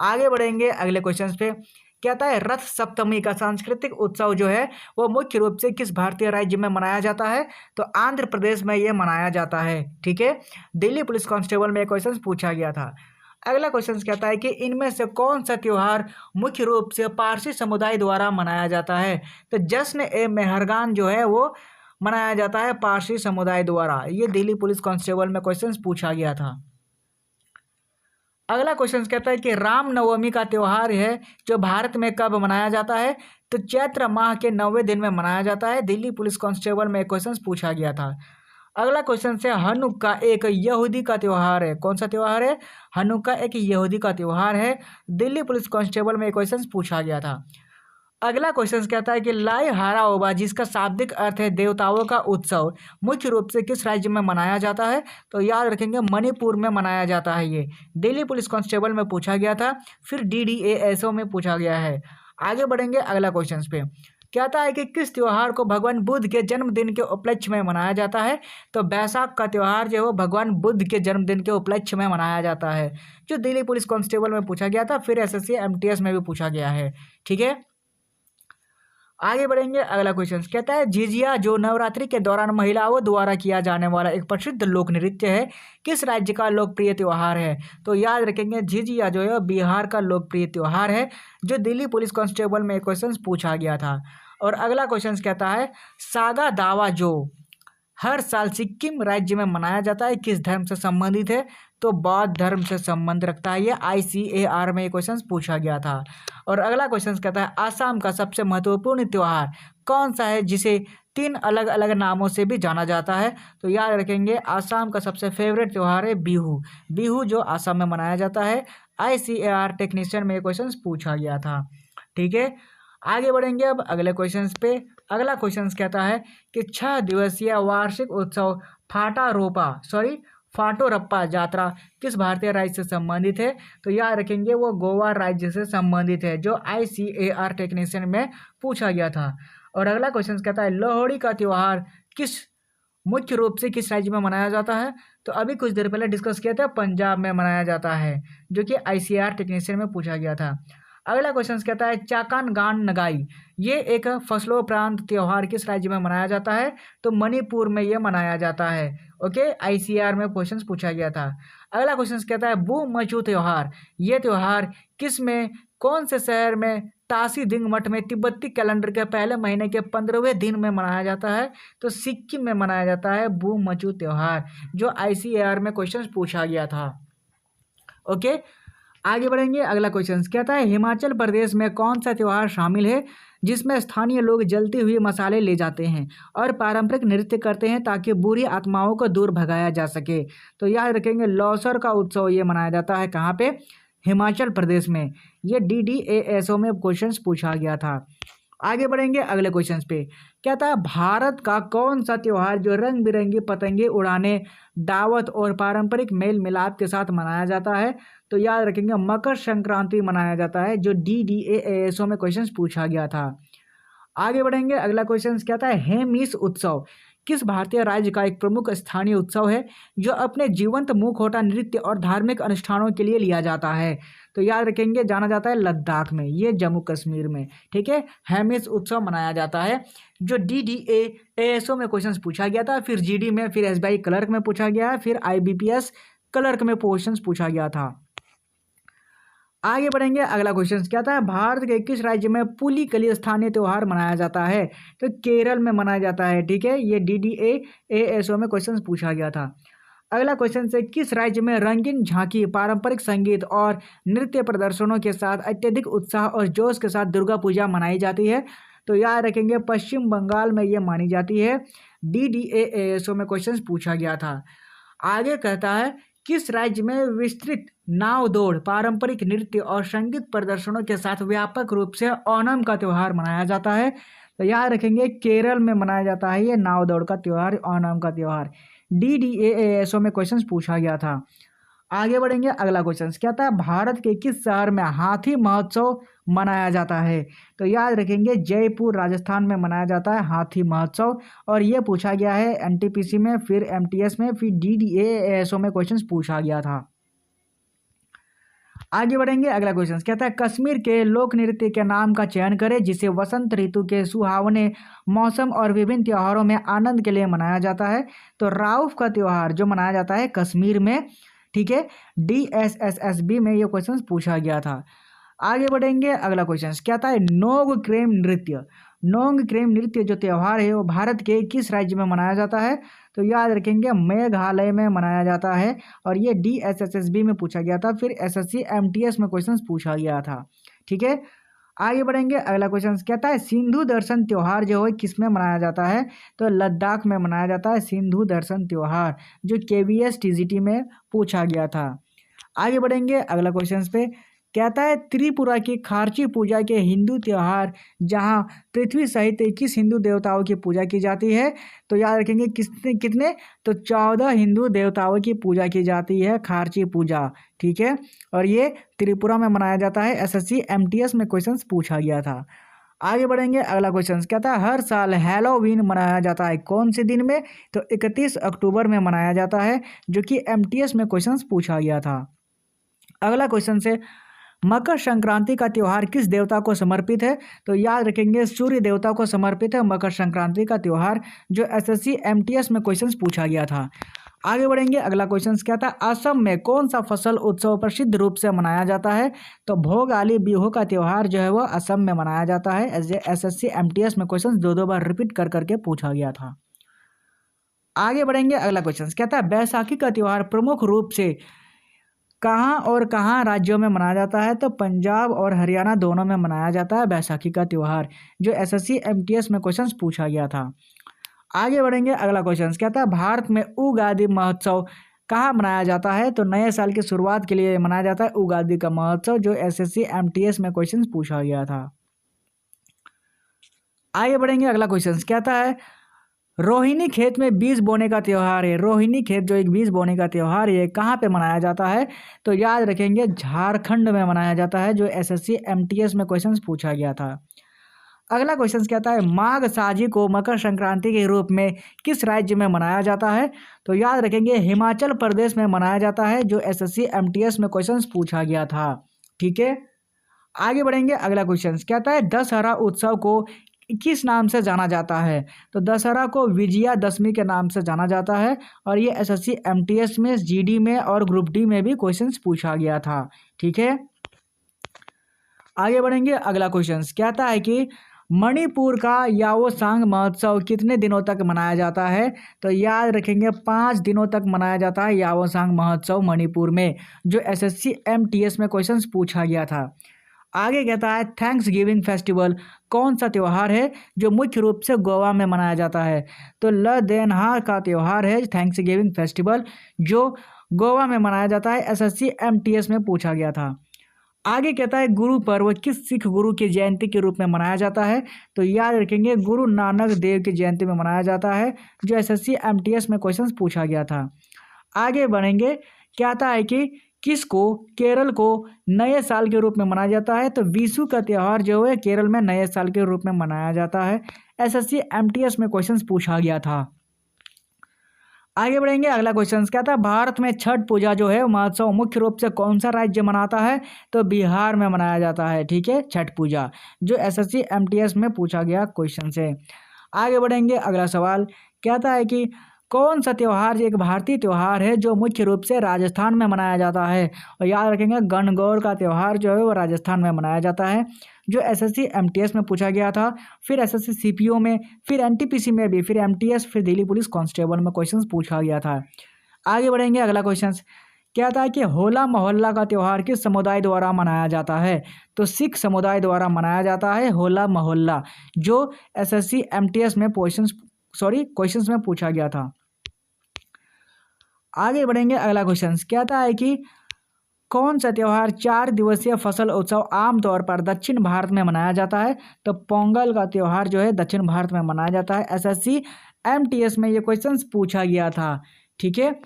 आगे बढ़ेंगे अगले क्वेश्चन पे। कहता है रथ सप्तमी का सांस्कृतिक उत्सव जो है वो मुख्य रूप से किस भारतीय राज्य में मनाया जाता है? तो आंध्र प्रदेश में ये मनाया जाता है। ठीक है, दिल्ली पुलिस कांस्टेबल में क्वेश्चन पूछा गया था। अगला क्वेश्चन कहता है कि इनमें से कौन सा त्योहार मुख्य रूप से पारसी समुदाय द्वारा मनाया जाता है? तो जश्न ए मेहरगान जो है वो मनाया जाता है पारसी समुदाय द्वारा। ये दिल्ली पुलिस कांस्टेबल में क्वेश्चन पूछा गया था। अगला क्वेश्चन कहता है कि रामनवमी का त्यौहार है जो भारत में कब मनाया जाता है? तो चैत्र माह के 9वें दिन में मनाया जाता है। दिल्ली पुलिस कांस्टेबल में क्वेश्चन पूछा गया था। अगला क्वेश्चन है हनुक्का एक यहूदी का त्यौहार है। कौन सा त्यौहार है? हनुक्का एक यहूदी का त्यौहार है। दिल्ली पुलिस कांस्टेबल में क्वेश्चन पूछा गया था। अगला क्वेश्चन कहता है कि लाई हाराओबा जिसका शाब्दिक अर्थ है देवताओं का उत्सव मुख्य रूप से किस राज्य में मनाया जाता है? तो याद रखेंगे मणिपुर में मनाया जाता है। ये दिल्ली पुलिस कांस्टेबल में पूछा गया था। फिर DDASO में पूछा गया है। आगे बढ़ेंगे अगला क्वेश्चन पे। कहता है कि किस त्यौहार को भगवान बुद्ध के जन्मदिन के उपलक्ष्य में मनाया जाता है? तो बैसाख का त्यौहार जो है भगवान बुद्ध के जन्मदिन के उपलक्ष्य में मनाया जाता है, जो दिल्ली पुलिस कांस्टेबल में पूछा गया था। फिर SSC MTS में भी पूछा गया है। ठीक है, आगे बढ़ेंगे अगला क्वेश्चन कहता है झिझिया जो नवरात्रि के दौरान महिलाओं द्वारा किया जाने वाला एक प्रसिद्ध लोक नृत्य है किस राज्य का लोकप्रिय त्यौहार है? तो याद रखेंगे झिझिया जो है बिहार का लोकप्रिय त्यौहार है, जो दिल्ली पुलिस कांस्टेबल में क्वेश्चन पूछा गया था। और अगला क्वेश्चन कहता है सागा दावा जो हर साल सिक्किम राज्य में मनाया जाता है किस धर्म से संबंधित है? तो बौद्ध धर्म से संबंध रखता है। ये ICAR में क्वेश्चन पूछा गया था। और अगला क्वेश्चन कहता है आसाम का सबसे महत्वपूर्ण त्यौहार कौन सा है जिसे 3 अलग अलग नामों से भी जाना जाता है? तो याद रखेंगे आसाम का सबसे फेवरेट त्यौहार है बिहू। बिहू जो आसाम में मनाया जाता है। ICAR टेक्नीशियन में क्वेश्चन पूछा गया था। ठीक है, आगे बढ़ेंगे अब अगले क्वेश्चन पे। अगला क्वेश्चन कहता है कि 6 दिवसीय वार्षिक उत्सव फाटोरप्पा यात्रा किस भारतीय राज्य से संबंधित है? तो याद रखेंगे वो गोवा राज्य से संबंधित है, जो ICAR टेक्नीशियन में पूछा गया था। और अगला क्वेश्चन कहता है लोहड़ी का त्यौहार मुख्य रूप से किस राज्य में मनाया जाता है? तो अभी कुछ देर पहले डिस्कस किया था, पंजाब में मनाया जाता है, जो कि ICAR टेक्नीशियन में पूछा गया था। अगला क्वेश्चन कहता है चाकान गान नगाई ये एक फसलोपरांत त्यौहार किस राज्य में मनाया जाता है? तो मणिपुर में ये मनाया जाता है। ओके, ICAR में क्वेश्चन पूछा गया था। अगला क्वेश्चन कहता है बू मचू त्यौहार ये त्यौहार किस में कौन से शहर में तासी दिंग मठ में तिब्बती कैलेंडर के पहले महीने के 15वें दिन में मनाया जाता है? तो सिक्किम में मनाया जाता है बू मचू त्यौहार, जो ICAR में क्वेश्चन पूछा गया था। ओके, आगे बढ़ेंगे अगला क्वेश्चन कहता है हिमाचल प्रदेश में कौन सा त्यौहार शामिल है जिसमें स्थानीय लोग जलते हुए मसाले ले जाते हैं और पारंपरिक नृत्य करते हैं ताकि बुरी आत्माओं को दूर भगाया जा सके? तो याद रखेंगे लौसर का उत्सव ये मनाया जाता है कहाँ पे? हिमाचल प्रदेश में। ये DDASO में क्वेश्चन पूछा गया था। आगे बढ़ेंगे अगले क्वेश्चन पे। कहता है भारत का कौन सा त्यौहार जो रंग बिरंगी पतंगे उड़ाने, दावत और पारंपरिक मेल मिलाप के साथ मनाया जाता है? तो याद रखेंगे मकर संक्रांति मनाया जाता है, जो DDASO में क्वेश्चन पूछा गया था। आगे बढ़ेंगे अगला क्वेश्चन कहता है हेमिस उत्सव किस भारतीय राज्य का एक प्रमुख स्थानीय उत्सव है जो अपने जीवंत मुखौटा नृत्य और धार्मिक अनुष्ठानों के लिए लिया जाता है? तो याद रखेंगे जाना जाता है लद्दाख में, ये जम्मू कश्मीर में। ठीक है, हेमिस उत्सव मनाया जाता है, जो DDASO में क्वेश्चन पूछा गया था। फिर GD में, फिर SBI क्लर्क में पूछा गया है, फिर IBPS क्लर्क में क्वेश्चन पूछा गया था। आगे बढ़ेंगे, अगला क्वेश्चन क्या था, भारत के किस राज्य में पुलिकली स्थानीय त्योहार मनाया जाता है? तो केरल में मनाया जाता है। ठीक है, ये DDA-ASO में क्वेश्चन पूछा गया था। अगला क्वेश्चन से किस राज्य में रंगीन झांकी, पारंपरिक संगीत और नृत्य प्रदर्शनों के साथ अत्यधिक उत्साह और जोश के साथ दुर्गा पूजा मनाई जाती है? तो याद रखेंगे पश्चिम बंगाल में ये मानी जाती है। DDA-ASO में क्वेश्चन पूछा गया था। आगे कहता है किस राज्य में विस्तृत नाव दौड़, पारंपरिक नृत्य और संगीत प्रदर्शनों के साथ व्यापक रूप से ओणम का त्यौहार मनाया जाता है? तो याद रखेंगे केरल में मनाया जाता है ये नाव दौड़ का त्यौहार, ओणम का त्यौहार। DDA-ASO में क्वेश्चन पूछा गया था। आगे बढ़ेंगे, अगला क्वेश्चन क्या था, भारत के किस शहर में हाथी महोत्सव मनाया जाता है? तो याद रखेंगे जयपुर राजस्थान में मनाया जाता है हाथी महोत्सव। और ये पूछा गया है NTPC में, फिर MTS में, फिर DDA-ASO में क्वेश्चन पूछा गया था। आगे बढ़ेंगे, अगला क्वेश्चन कहता है कश्मीर के लोक नृत्य के नाम का चयन करें जिसे वसंत ऋतु के सुहावने मौसम और विभिन्न त्योहारों में आनंद के लिए मनाया जाता है? तो राउफ का त्यौहार जो मनाया जाता है कश्मीर में। ठीक है, DSSSB में ये क्वेश्चन पूछा गया था। आगे बढ़ेंगे, अगला क्वेश्चन क्या था, नोंगक्रेम नृत्य। नोंगक्रेम नृत्य जो त्यौहार है वो भारत के किस राज्य में मनाया जाता है? तो याद रखेंगे मेघालय में मनाया जाता है। और ये DSSSB में पूछा गया था, फिर SSC MTS में क्वेश्चन पूछा गया था। ठीक है, आगे बढ़ेंगे, अगला क्वेश्चन कहता है सिंधु दर्शन त्यौहार जो है किस में मनाया जाता है? तो लद्दाख में मनाया जाता है सिंधु दर्शन त्यौहार, जो KVS TGT में पूछा गया था। आगे बढ़ेंगे, अगला क्वेश्चन पे कहता है त्रिपुरा की खार्ची पूजा के हिंदू त्यौहार जहां पृथ्वी सहित 21 हिंदू देवताओं की पूजा की जाती है? तो याद रखेंगे कितने? तो 14 हिंदू देवताओं की पूजा की जाती है खार्ची पूजा। ठीक है, और ये त्रिपुरा में मनाया जाता है। SSC MTS में क्वेश्चन पूछा गया था। आगे बढ़ेंगे, अगला क्वेश्चन कहता है हर साल हैलोवीन मनाया जाता है कौन से दिन में? तो 31 अक्टूबर में मनाया जाता है, जो कि MTS में क्वेश्चन पूछा गया था। अगला क्वेश्चन से मकर संक्रांति का त्यौहार किस देवता को समर्पित है? तो याद रखेंगे सूर्य देवता को समर्पित है मकर संक्रांति का त्यौहार, जो SSC MTS में क्वेश्चन पूछा गया था। आगे बढ़ेंगे, अगला क्वेश्चन क्या था, असम में कौन सा फसल उत्सव प्रसिद्ध रूप से मनाया जाता है? तो भोगाली बिहू का त्यौहार जो है वो असम में मनाया जाता है। SSC MTS में क्वेश्चन दो बार रिपीट कर करके पूछा गया था। आगे बढ़ेंगे, अगला क्वेश्चन क्या था, बैसाखी का त्यौहार प्रमुख रूप से कहाँ और कहाँ राज्यों में मनाया जाता है? तो पंजाब और हरियाणा दोनों में मनाया जाता है बैसाखी का त्यौहार, जो SSC MTS में क्वेश्चन पूछा गया था। आगे बढ़ेंगे, अगला क्वेश्चन क्या था, भारत में उगादि महोत्सव कहाँ मनाया जाता है? तो नए साल की शुरुआत के लिए मनाया जाता है उगादि का महोत्सव, जो SSC MTS में क्वेश्चन पूछा गया था। आगे बढ़ेंगे, अगला क्वेश्चन कहता है रोहिणी खेत में बीज बोने का त्यौहार है। रोहिणी खेत जो एक बीज बोने का त्यौहार है कहाँ पे मनाया जाता है? तो याद रखेंगे झारखंड में मनाया जाता है, जो SSC MTS में क्वेश्चन पूछा गया था। अगला क्वेश्चन कहता है माघ साजी को मकर संक्रांति के रूप में किस राज्य में मनाया जाता है? तो याद रखेंगे हिमाचल प्रदेश में मनाया जाता है, जो SSC MTS में क्वेश्चन पूछा गया था। ठीक है, आगे बढ़ेंगे, अगला क्वेश्चन कहता है दशहरा उत्सव को किस नाम से जाना जाता है? तो दशहरा को विजयादशमी के नाम से जाना जाता है। और ये SSC MTS में, GD में और ग्रुप D में भी क्वेश्चंस पूछा गया था। ठीक है, आगे बढ़ेंगे, अगला क्वेश्चन कहता है कि मणिपुर का याओसांग महोत्सव कितने दिनों तक मनाया जाता है? तो याद रखेंगे 5 दिनों तक मनाया जाता है याओसांग महोत्सव मणिपुर में, जो SSC MTS में क्वेश्चन पूछा गया था। आगे कहता है थैंक्स गिविंग फेस्टिवल कौन सा त्यौहार है जो मुख्य रूप से गोवा में मनाया जाता है? तो लदेनहार का त्यौहार है थैंक्स गिविंग फेस्टिवल, जो गोवा में मनाया जाता है। SSC MTS में पूछा गया था। आगे कहता है गुरु पर्व किस सिख गुरु की जयंती के रूप में मनाया जाता है? तो याद रखेंगे गुरु नानक देव की जयंती में मनाया जाता है, जो SSC MTS में क्वेश्चन पूछा गया था। आगे बढ़ेंगे, कहता है कि किसको केरल को नए साल के रूप में मनाया जाता है? तो विशु का त्यौहार जो है केरल में नए साल के रूप में मनाया जाता है। SSC MTS में क्वेश्चन पूछा गया था। आगे बढ़ेंगे, अगला क्वेश्चन क्या था, भारत में छठ पूजा जो है महोत्सव मुख्य रूप से कौन सा राज्य मनाता है? तो बिहार में मनाया जाता है। ठीक है, छठ पूजा, जो SSC MTS में पूछा गया क्वेश्चन से। आगे बढ़ेंगे, अगला सवाल कहता है कि कौन सा त्यौहार एक भारतीय त्यौहार है जो मुख्य रूप से राजस्थान में मनाया जाता है? और याद रखेंगे गणगौर का त्यौहार जो है वो राजस्थान में मनाया जाता है, जो एसएससी एमटीएस में पूछा गया था, फिर एसएससी सीपीओ में, फिर एनटीपीसी में भी, फिर एमटीएस, फिर दिल्ली पुलिस कांस्टेबल में क्वेश्चंस पूछा गया था। आगे बढ़ेंगे, अगला क्वेश्चन क्या था कि होला मोहल्ला का त्यौहार किस समुदाय द्वारा मनाया जाता है? तो सिख समुदाय द्वारा मनाया जाता है होला मोहल्ला, जो एसएससी एमटीएस में क्वेश्चंस में पूछा गया था। आगे बढ़ेंगे, अगला क्वेश्चन कहता है कि कौन सा त्यौहार 4 दिवसीय फसल उत्सव आमतौर पर दक्षिण भारत में मनाया जाता है? तो पोंगल का त्यौहार जो है दक्षिण भारत में मनाया जाता है। एसएससी एमटीएस में ये क्वेश्चंस पूछा गया था। ठीक है,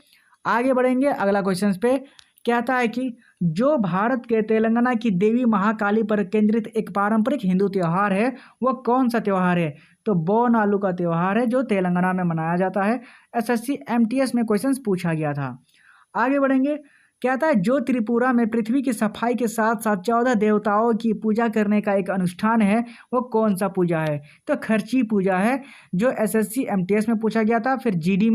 आगे बढ़ेंगे, अगला क्वेश्चन पे कहता है कि जो भारत के तेलंगाना की देवी महाकाली पर केंद्रित एक पारंपरिक हिंदू त्यौहार है वो कौन सा त्यौहार है? तो बोनालू का त्यौहार है जो तेलंगाना में मनाया जाता है। एसएससी एमटीएस में क्वेश्चंस पूछा गया था। आगे बढ़ेंगे, कहता है जो त्रिपुरा में पृथ्वी की सफाई के साथ साथ 14 देवताओं की पूजा करने का एक अनुष्ठान है वो कौन सा पूजा है? तो खर्ची पूजा है, जो एसएससी एमटीएस में पूछा गया था, फिर जीडी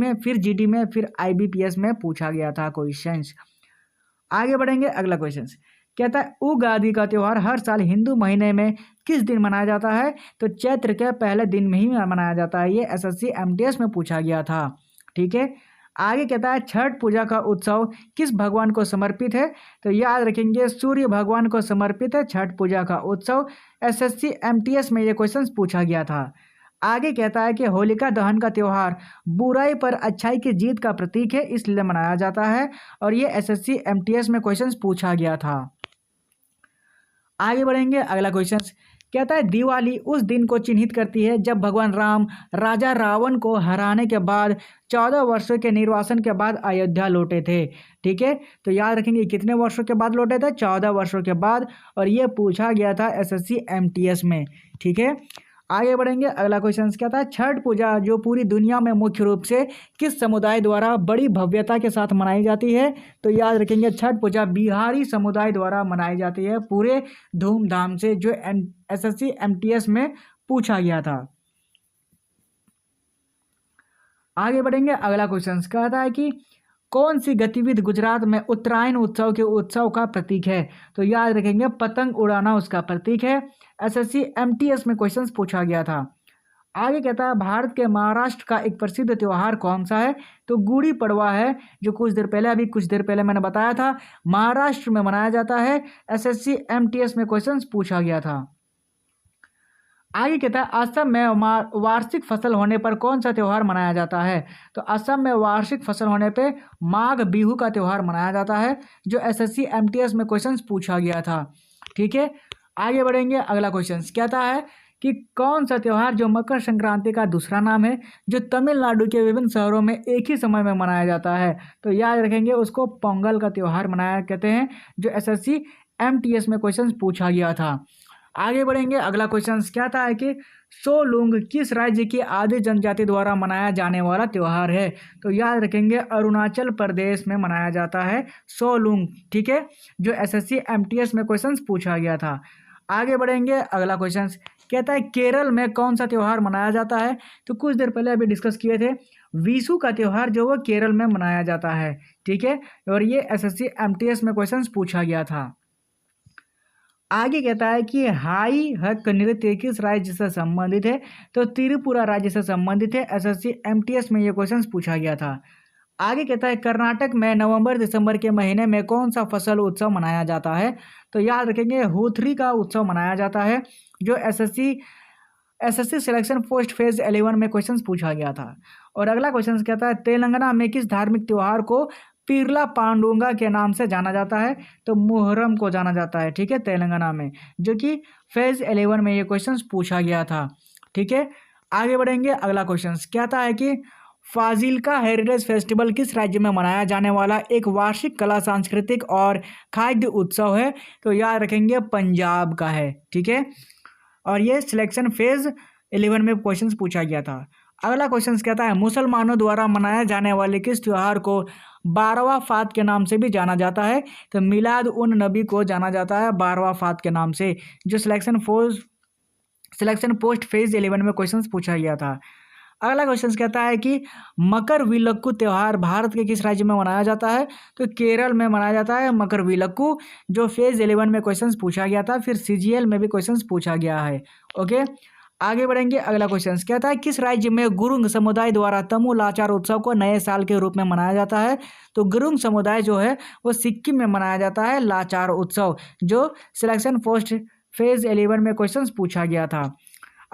में, फिर आईबीपीएस में पूछा गया था क्वेश्चन। आगे बढ़ेंगे, अगला क्वेश्चन कहता है उगादि का त्यौहार हर साल हिंदू महीने में किस दिन मनाया जाता है? तो चैत्र के पहले दिन में ही मनाया जाता है। ये एसएससी एमटीएस में पूछा गया था। ठीक है, आगे कहता है छठ पूजा का उत्सव किस भगवान को समर्पित है? तो याद रखेंगे सूर्य भगवान को समर्पित है छठ पूजा का उत्सव। एसएससी एमटीएस में ये क्वेश्चन पूछा गया था। आगे कहता है कि होलिका दहन का त्यौहार बुराई पर अच्छाई की जीत का प्रतीक है, इसलिए मनाया जाता है, और ये एसएससी एमटीएस में क्वेश्चन पूछा गया था। आगे बढ़ेंगे, अगला क्वेश्चन कहता है दिवाली उस दिन को चिन्हित करती है जब भगवान राम राजा रावण को हराने के बाद 14 वर्षों के निर्वासन के बाद अयोध्या लौटे थे। ठीक है, तो याद रखेंगे कितने वर्षों के बाद लौटे थे? 14 वर्षों के बाद, और ये पूछा गया था एसएससी एमटीएस में। ठीक है, आगे बढ़ेंगे, अगला क्वेश्चन क्या था छठ पूजा जो पूरी दुनिया में मुख्य रूप से किस समुदाय द्वारा बड़ी भव्यता के साथ मनाई जाती है? तो याद रखेंगे छठ पूजा बिहारी समुदाय द्वारा मनाई जाती है पूरे धूमधाम से, जो एसएससी एमटीएस में पूछा गया था। आगे बढ़ेंगे, अगला क्वेश्चन कहता है कि कौन सी गतिविधि गुजरात में उत्तरायण उत्सव के उत्सव का प्रतीक है? तो याद रखेंगे पतंग उड़ाना उसका प्रतीक है। एसएससी एमटीएस में क्वेश्चंस पूछा गया था। आगे कहता है भारत के महाराष्ट्र का एक प्रसिद्ध त्यौहार कौन सा है? तो गुड़ी पड़वा है, जो कुछ देर पहले मैंने बताया था महाराष्ट्र में मनाया जाता है। एसएससी एमटीएस में क्वेश्चंस पूछा गया था। आगे कहता है असम में वार्षिक फसल होने पर कौन सा त्यौहार मनाया जाता है? तो असम में वार्षिक फसल होने पे माघ बिहू का त्यौहार मनाया जाता है, जो एसएससी एमटीएस में क्वेश्चंस पूछा गया था। ठीक है, आगे बढ़ेंगे, अगला क्वेश्चन कहता है कि कौन सा त्यौहार जो मकर संक्रांति का दूसरा नाम है, जो तमिलनाडु के विभिन्न शहरों में एक ही समय में मनाया जाता है? तो याद रखेंगे उसको पोंगल का त्यौहार मनाया कहते हैं, जो एसएससी एमटीएस में क्वेश्चन पूछा गया था। आगे बढ़ेंगे, अगला क्वेश्चन कहता है कि सोलुंग किस राज्य की आदि जनजाति द्वारा मनाया जाने वाला त्यौहार है? तो याद रखेंगे अरुणाचल प्रदेश में मनाया जाता है सोलुंग। ठीक है, जो एसएससी एमटीएस में क्वेश्चंस पूछा गया था। आगे बढ़ेंगे, अगला क्वेश्चन कहता है केरल में कौन सा त्यौहार मनाया जाता है? तो कुछ देर पहले अभी डिस्कस किए थे, विशु का त्यौहार जो वो केरल में मनाया जाता है। ठीक है, और ये एसएससी एमटीएस में क्वेश्चंस पूछा गया था। आगे कहता है कि हाई हक नृत्य किस राज्य से संबंधित है? तो त्रिपुरा राज्य से संबंधित है। एसएससी एमटीएस में ये क्वेश्चन पूछा गया था। आगे कहता है कर्नाटक में नवंबर दिसंबर के महीने में कौन सा फसल उत्सव मनाया जाता है? तो याद रखेंगे हुथरी का उत्सव मनाया जाता है, जो एसएससी सिलेक्शन पोस्ट फेज 11 में क्वेश्चन पूछा गया था। और अगला क्वेश्चन कहता है तेलंगाना में किस धार्मिक त्यौहार को पीरला पांडुंगा के नाम से जाना जाता है? तो मुहर्रम को जाना जाता है। ठीक है, तेलंगाना में, जो कि फेज 11 में ये क्वेश्चन पूछा गया था। ठीक है, आगे बढ़ेंगे, अगला क्वेश्चन कहता है कि फाजिल्का हेरिटेज फेस्टिवल किस राज्य में मनाया जाने वाला एक वार्षिक कला सांस्कृतिक और खाद्य उत्सव है? तो याद रखेंगे पंजाब का है। ठीक है, और ये सिलेक्शन फेज 11 में क्वेश्चन पूछा गया था। अगला क्वेश्चन कहता है मुसलमानों द्वारा मनाया जाने वाले किस त्यौहार को 12वां फात के नाम से भी जाना जाता है? तो मिलाद उन नबी को जाना जाता है 12वां फात के नाम से, जो सिलेक्शन पोस्ट फेज 11 में क्वेश्चन पूछा गया था। अगला क्वेश्चन कहता है कि मकर विलक्कू त्यौहार भारत के किस राज्य में मनाया जाता है? तो केरल में मनाया जाता है मकर विलक्कू, जो फेज 11 में क्वेश्चन पूछा गया था, फिर सीजीएल में भी क्वेश्चन पूछा गया है। ओके, आगे बढ़ेंगे। अगला क्वेश्चन कहता है किस राज्य में गुरुंग समुदाय द्वारा तमु लाचार उत्सव को नए साल के रूप में मनाया जाता है? तो गुरुंग समुदाय जो है वो सिक्किम में मनाया जाता है लाचार उत्सव, जो सिलेक्शन पोस्ट फेज 11 में क्वेश्चन पूछा गया था।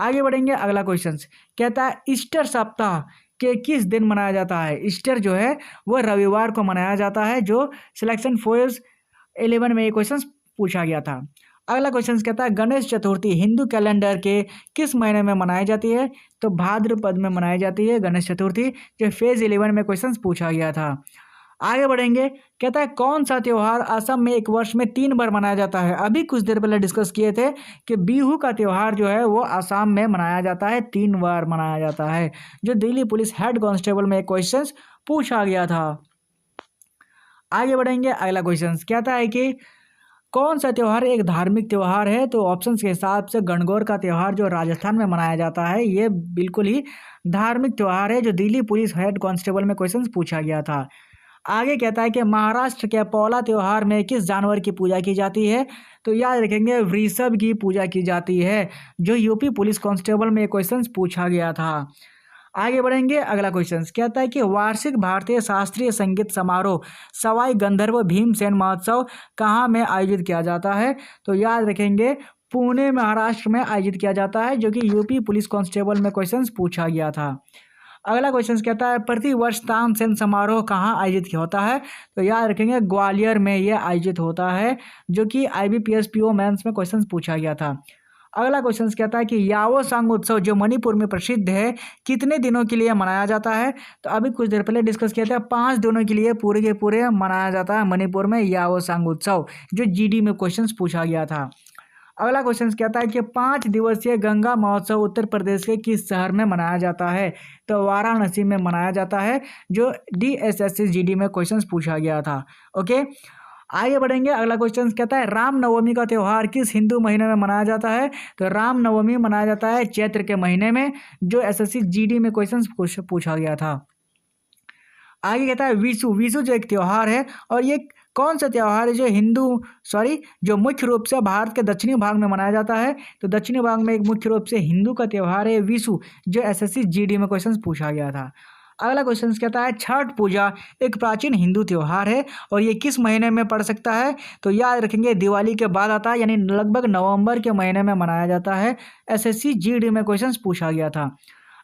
आगे बढ़ेंगे। अगला क्वेश्चन कहता है ईस्टर सप्ताह के किस दिन मनाया जाता है? ईस्टर जो है वो रविवार को मनाया जाता है, जो सिलेक्शन फेज 11 में ये क्वेश्चन पूछा गया था। अगला क्वेश्चन कहता है गणेश चतुर्थी हिंदू कैलेंडर के किस महीने में मनाई जाती है? तो भाद्रपद में मनाई जाती है गणेश चतुर्थी, जो फेज 11 में क्वेश्चन पूछा गया था। आगे बढ़ेंगे। कहता है कौन सा त्यौहार असम में एक वर्ष में 3 बार मनाया जाता है? अभी कुछ देर पहले डिस्कस किए थे कि बिहू का त्यौहार जो है वो असम में मनाया जाता है, 3 बार मनाया जाता है, जो दिल्ली पुलिस हेड कांस्टेबल में एक क्वेश्चन पूछा गया था। आगे बढ़ेंगे। अगला क्वेश्चन कहता है कि कौन सा त्यौहार एक धार्मिक त्यौहार है? तो ऑप्शंस के हिसाब से गणगौर का त्यौहार जो राजस्थान में मनाया जाता है, ये बिल्कुल ही धार्मिक त्यौहार है, जो दिल्ली पुलिस हेड कांस्टेबल में क्वेश्चन पूछा गया था। आगे कहता है कि महाराष्ट्र के पोला त्यौहार में किस जानवर की पूजा की जाती है? तो याद रखेंगे वृषभ की पूजा की जाती है, जो यूपी पुलिस कांस्टेबल में क्वेश्चन पूछा गया था। आगे बढ़ेंगे। अगला क्वेश्चन कहता है कि वार्षिक भारतीय शास्त्रीय संगीत समारोह सवाई गंधर्व भीमसेन महोत्सव कहाँ में आयोजित किया जाता है? तो याद रखेंगे पुणे महाराष्ट्र में आयोजित किया जाता है, जो कि यूपी पुलिस कांस्टेबल में क्वेश्चन पूछा गया था। अगला क्वेश्चन कहता है प्रतिवर्ष तानसेन समारोह कहाँ आयोजित होता है? तो याद रखेंगे ग्वालियर में यह आयोजित होता है, जो कि IBPS PO मेंस में क्वेश्चन पूछा गया था। अगला क्वेश्चन कहता है कि याओसांग उत्सव जो मणिपुर में प्रसिद्ध है कितने दिनों के लिए मनाया जाता है? तो अभी कुछ देर पहले डिस्कस किया था, 5 दिनों के लिए पूरे के पूरे मनाया जाता है मणिपुर में याओसांग उत्सव, जो GD में क्वेश्चन पूछा गया था। अगला क्वेश्चन कहता है कि 5 दिवसीय गंगा महोत्सव उत्तर प्रदेश के किस शहर में मनाया जाता है? तो वाराणसी में मनाया जाता है, जो DSSC GD में क्वेश्चन पूछा गया था। ओके, आगे बढ़ेंगे। अगला क्वेश्चन कहता है रामनवमी का त्यौहार किस हिंदू महीने में मनाया जाता है? तो रामनवमी मनाया जाता है चैत्र के महीने में, जो SSC GD में क्वेश्चन पूछा गया था। आगे कहता है विशु। विशु जो एक त्यौहार है, और ये कौन सा त्यौहार है जो मुख्य रूप से भारत के दक्षिणी भाग में मनाया जाता है? तो दक्षिणी भाग में एक मुख्य रूप से हिंदू का त्यौहार है विशु, जो SSC GD में क्वेश्चन पूछा गया था। अगला क्वेश्चन कहता है छठ पूजा एक प्राचीन हिंदू त्यौहार है, और ये किस महीने में पड़ सकता है? तो याद रखेंगे दिवाली के बाद आता है, यानी लगभग नवंबर के महीने में मनाया जाता है। SSC GD में क्वेश्चन पूछा गया था।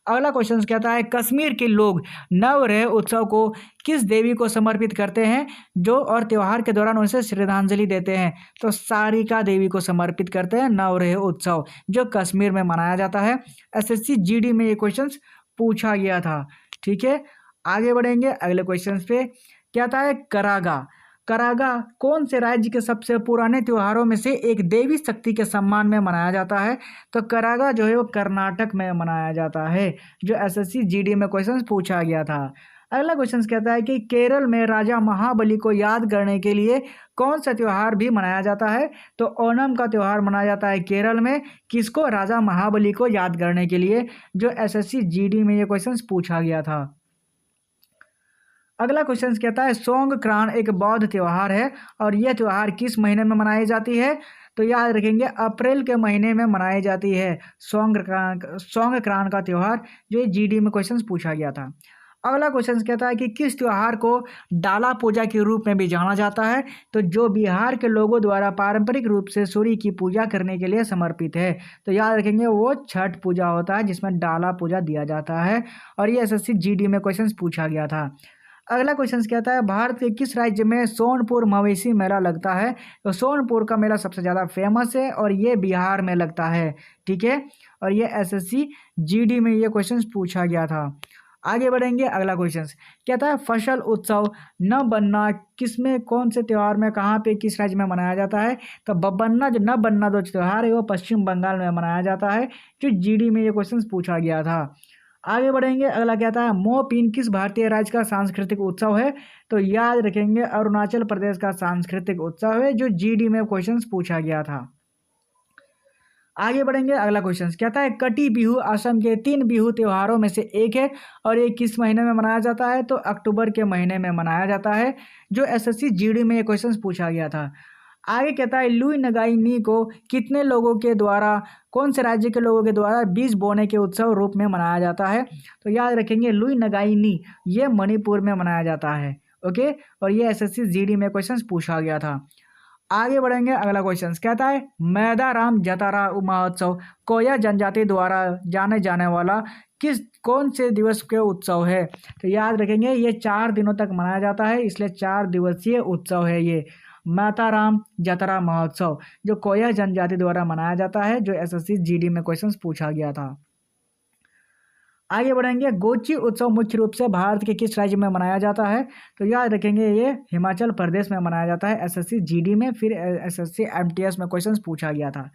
अगला क्वेश्चन कहता है कश्मीर के लोग नवरेह उत्सव को किस देवी को समर्पित करते हैं, जो और त्यौहार के दौरान उनसे श्रद्धांजलि देते हैं? तो सारिका देवी को समर्पित करते हैं नवरेह उत्सव, जो कश्मीर में मनाया जाता है। SSC GD में ये क्वेश्चन पूछा गया था। ठीक है, आगे बढ़ेंगे। अगले क्वेश्चन पे कहता है करागा। करागा कौन से राज्य के सबसे पुराने त्योहारों में से एक देवी शक्ति के सम्मान में मनाया जाता है? तो करागा जो है वो कर्नाटक में मनाया जाता है, जो SSC GD में क्वेश्चन पूछा गया था। अगला क्वेश्चन कहता है कि केरल में राजा महाबली को याद करने के लिए कौन सा त्यौहार भी मनाया जाता है? तो ओणम का त्यौहार मनाया जाता है केरल में, किसको? राजा महाबली को याद करने के लिए, जो SSC GD में ये क्वेश्चन पूछा गया था। अगला क्वेश्चन कहता है सोंगक्रान एक बौद्ध त्यौहार है, और यह त्यौहार किस महीने में मनाई जाती है? तो याद रखेंगे अप्रैल के महीने में मनाई जाती है सोंगक्रान का त्यौहार, जो GD में क्वेश्चन पूछा गया था। अगला क्वेश्चन कहता है कि किस त्यौहार को डाला पूजा के रूप में भी जाना जाता है? तो जो बिहार के लोगों द्वारा पारंपरिक रूप से सूर्य की पूजा करने के लिए समर्पित है। तो याद रखेंगे वो छठ पूजा होता है, जिसमें डाला पूजा दिया जाता है, और ये SSC GD में क्वेश्चन पूछा गया था। अगला क्वेश्चन कहता है भारत के किस राज्य में सोनपुर मवेशी मेला लगता है? तो सोनपुर का मेला सबसे ज़्यादा फेमस है, और ये बिहार में लगता है। ठीक है, और ये SSC GD में ये क्वेश्चन पूछा गया था। आगे बढ़ेंगे। अगला क्वेश्चन कहता है फसल उत्सव न बनना किसमें, कौन से त्यौहार में, कहाँ पे, किस राज्य में मनाया जाता है? तो बबन्ना जो न बनना जो त्यौहार है वो पश्चिम बंगाल में मनाया जाता है, जो GD में ये क्वेश्चन पूछा गया था। आगे बढ़ेंगे। अगला कहता है मोपिन किस भारतीय राज्य का सांस्कृतिक उत्सव है? तो याद रखेंगे अरुणाचल प्रदेश का सांस्कृतिक उत्सव है, जो GD में क्वेश्चन पूछा गया था। आगे बढ़ेंगे, अगला क्वेश्चन कहता है कटी बिहू असम के 3 बिहू त्योहारों में से एक है और ये किस महीने में मनाया जाता है? तो अक्टूबर के महीने में मनाया जाता है, जो एसएससी जीडी में ये क्वेश्चन पूछा गया था। आगे कहता है लुई नगाई नी को कितने लोगों के द्वारा, कौन से राज्य के लोगों के द्वारा बीज बोने के उत्सव रूप में मनाया जाता है? तो याद रखेंगे लुई नगाई नी ये मणिपुर में मनाया जाता है। ओके, और ये एसएससी जीडी में क्वेश्चन पूछा गया था। आगे बढ़ेंगे, अगला क्वेश्चन कहता है मैदाराम जतारा महोत्सव कोया जनजाति द्वारा जाने जाने वाला कौन से दिवस के उत्सव है? तो याद रखेंगे ये 4 दिनों तक मनाया जाता है, इसलिए 4 दिवसीय उत्सव है ये मैदाराम जतारा महोत्सव, जो कोया जनजाति द्वारा मनाया जाता है, जो एसएससी जीडी में क्वेश्चन पूछा गया था। आगे बढ़ेंगे, गोची उत्सव मुख्य रूप से भारत के किस राज्य में मनाया जाता है? तो याद रखेंगे ये हिमाचल प्रदेश में मनाया जाता है एसएससी जीडी में, फिर एसएससी एमटीएस में क्वेश्चन पूछा गया था।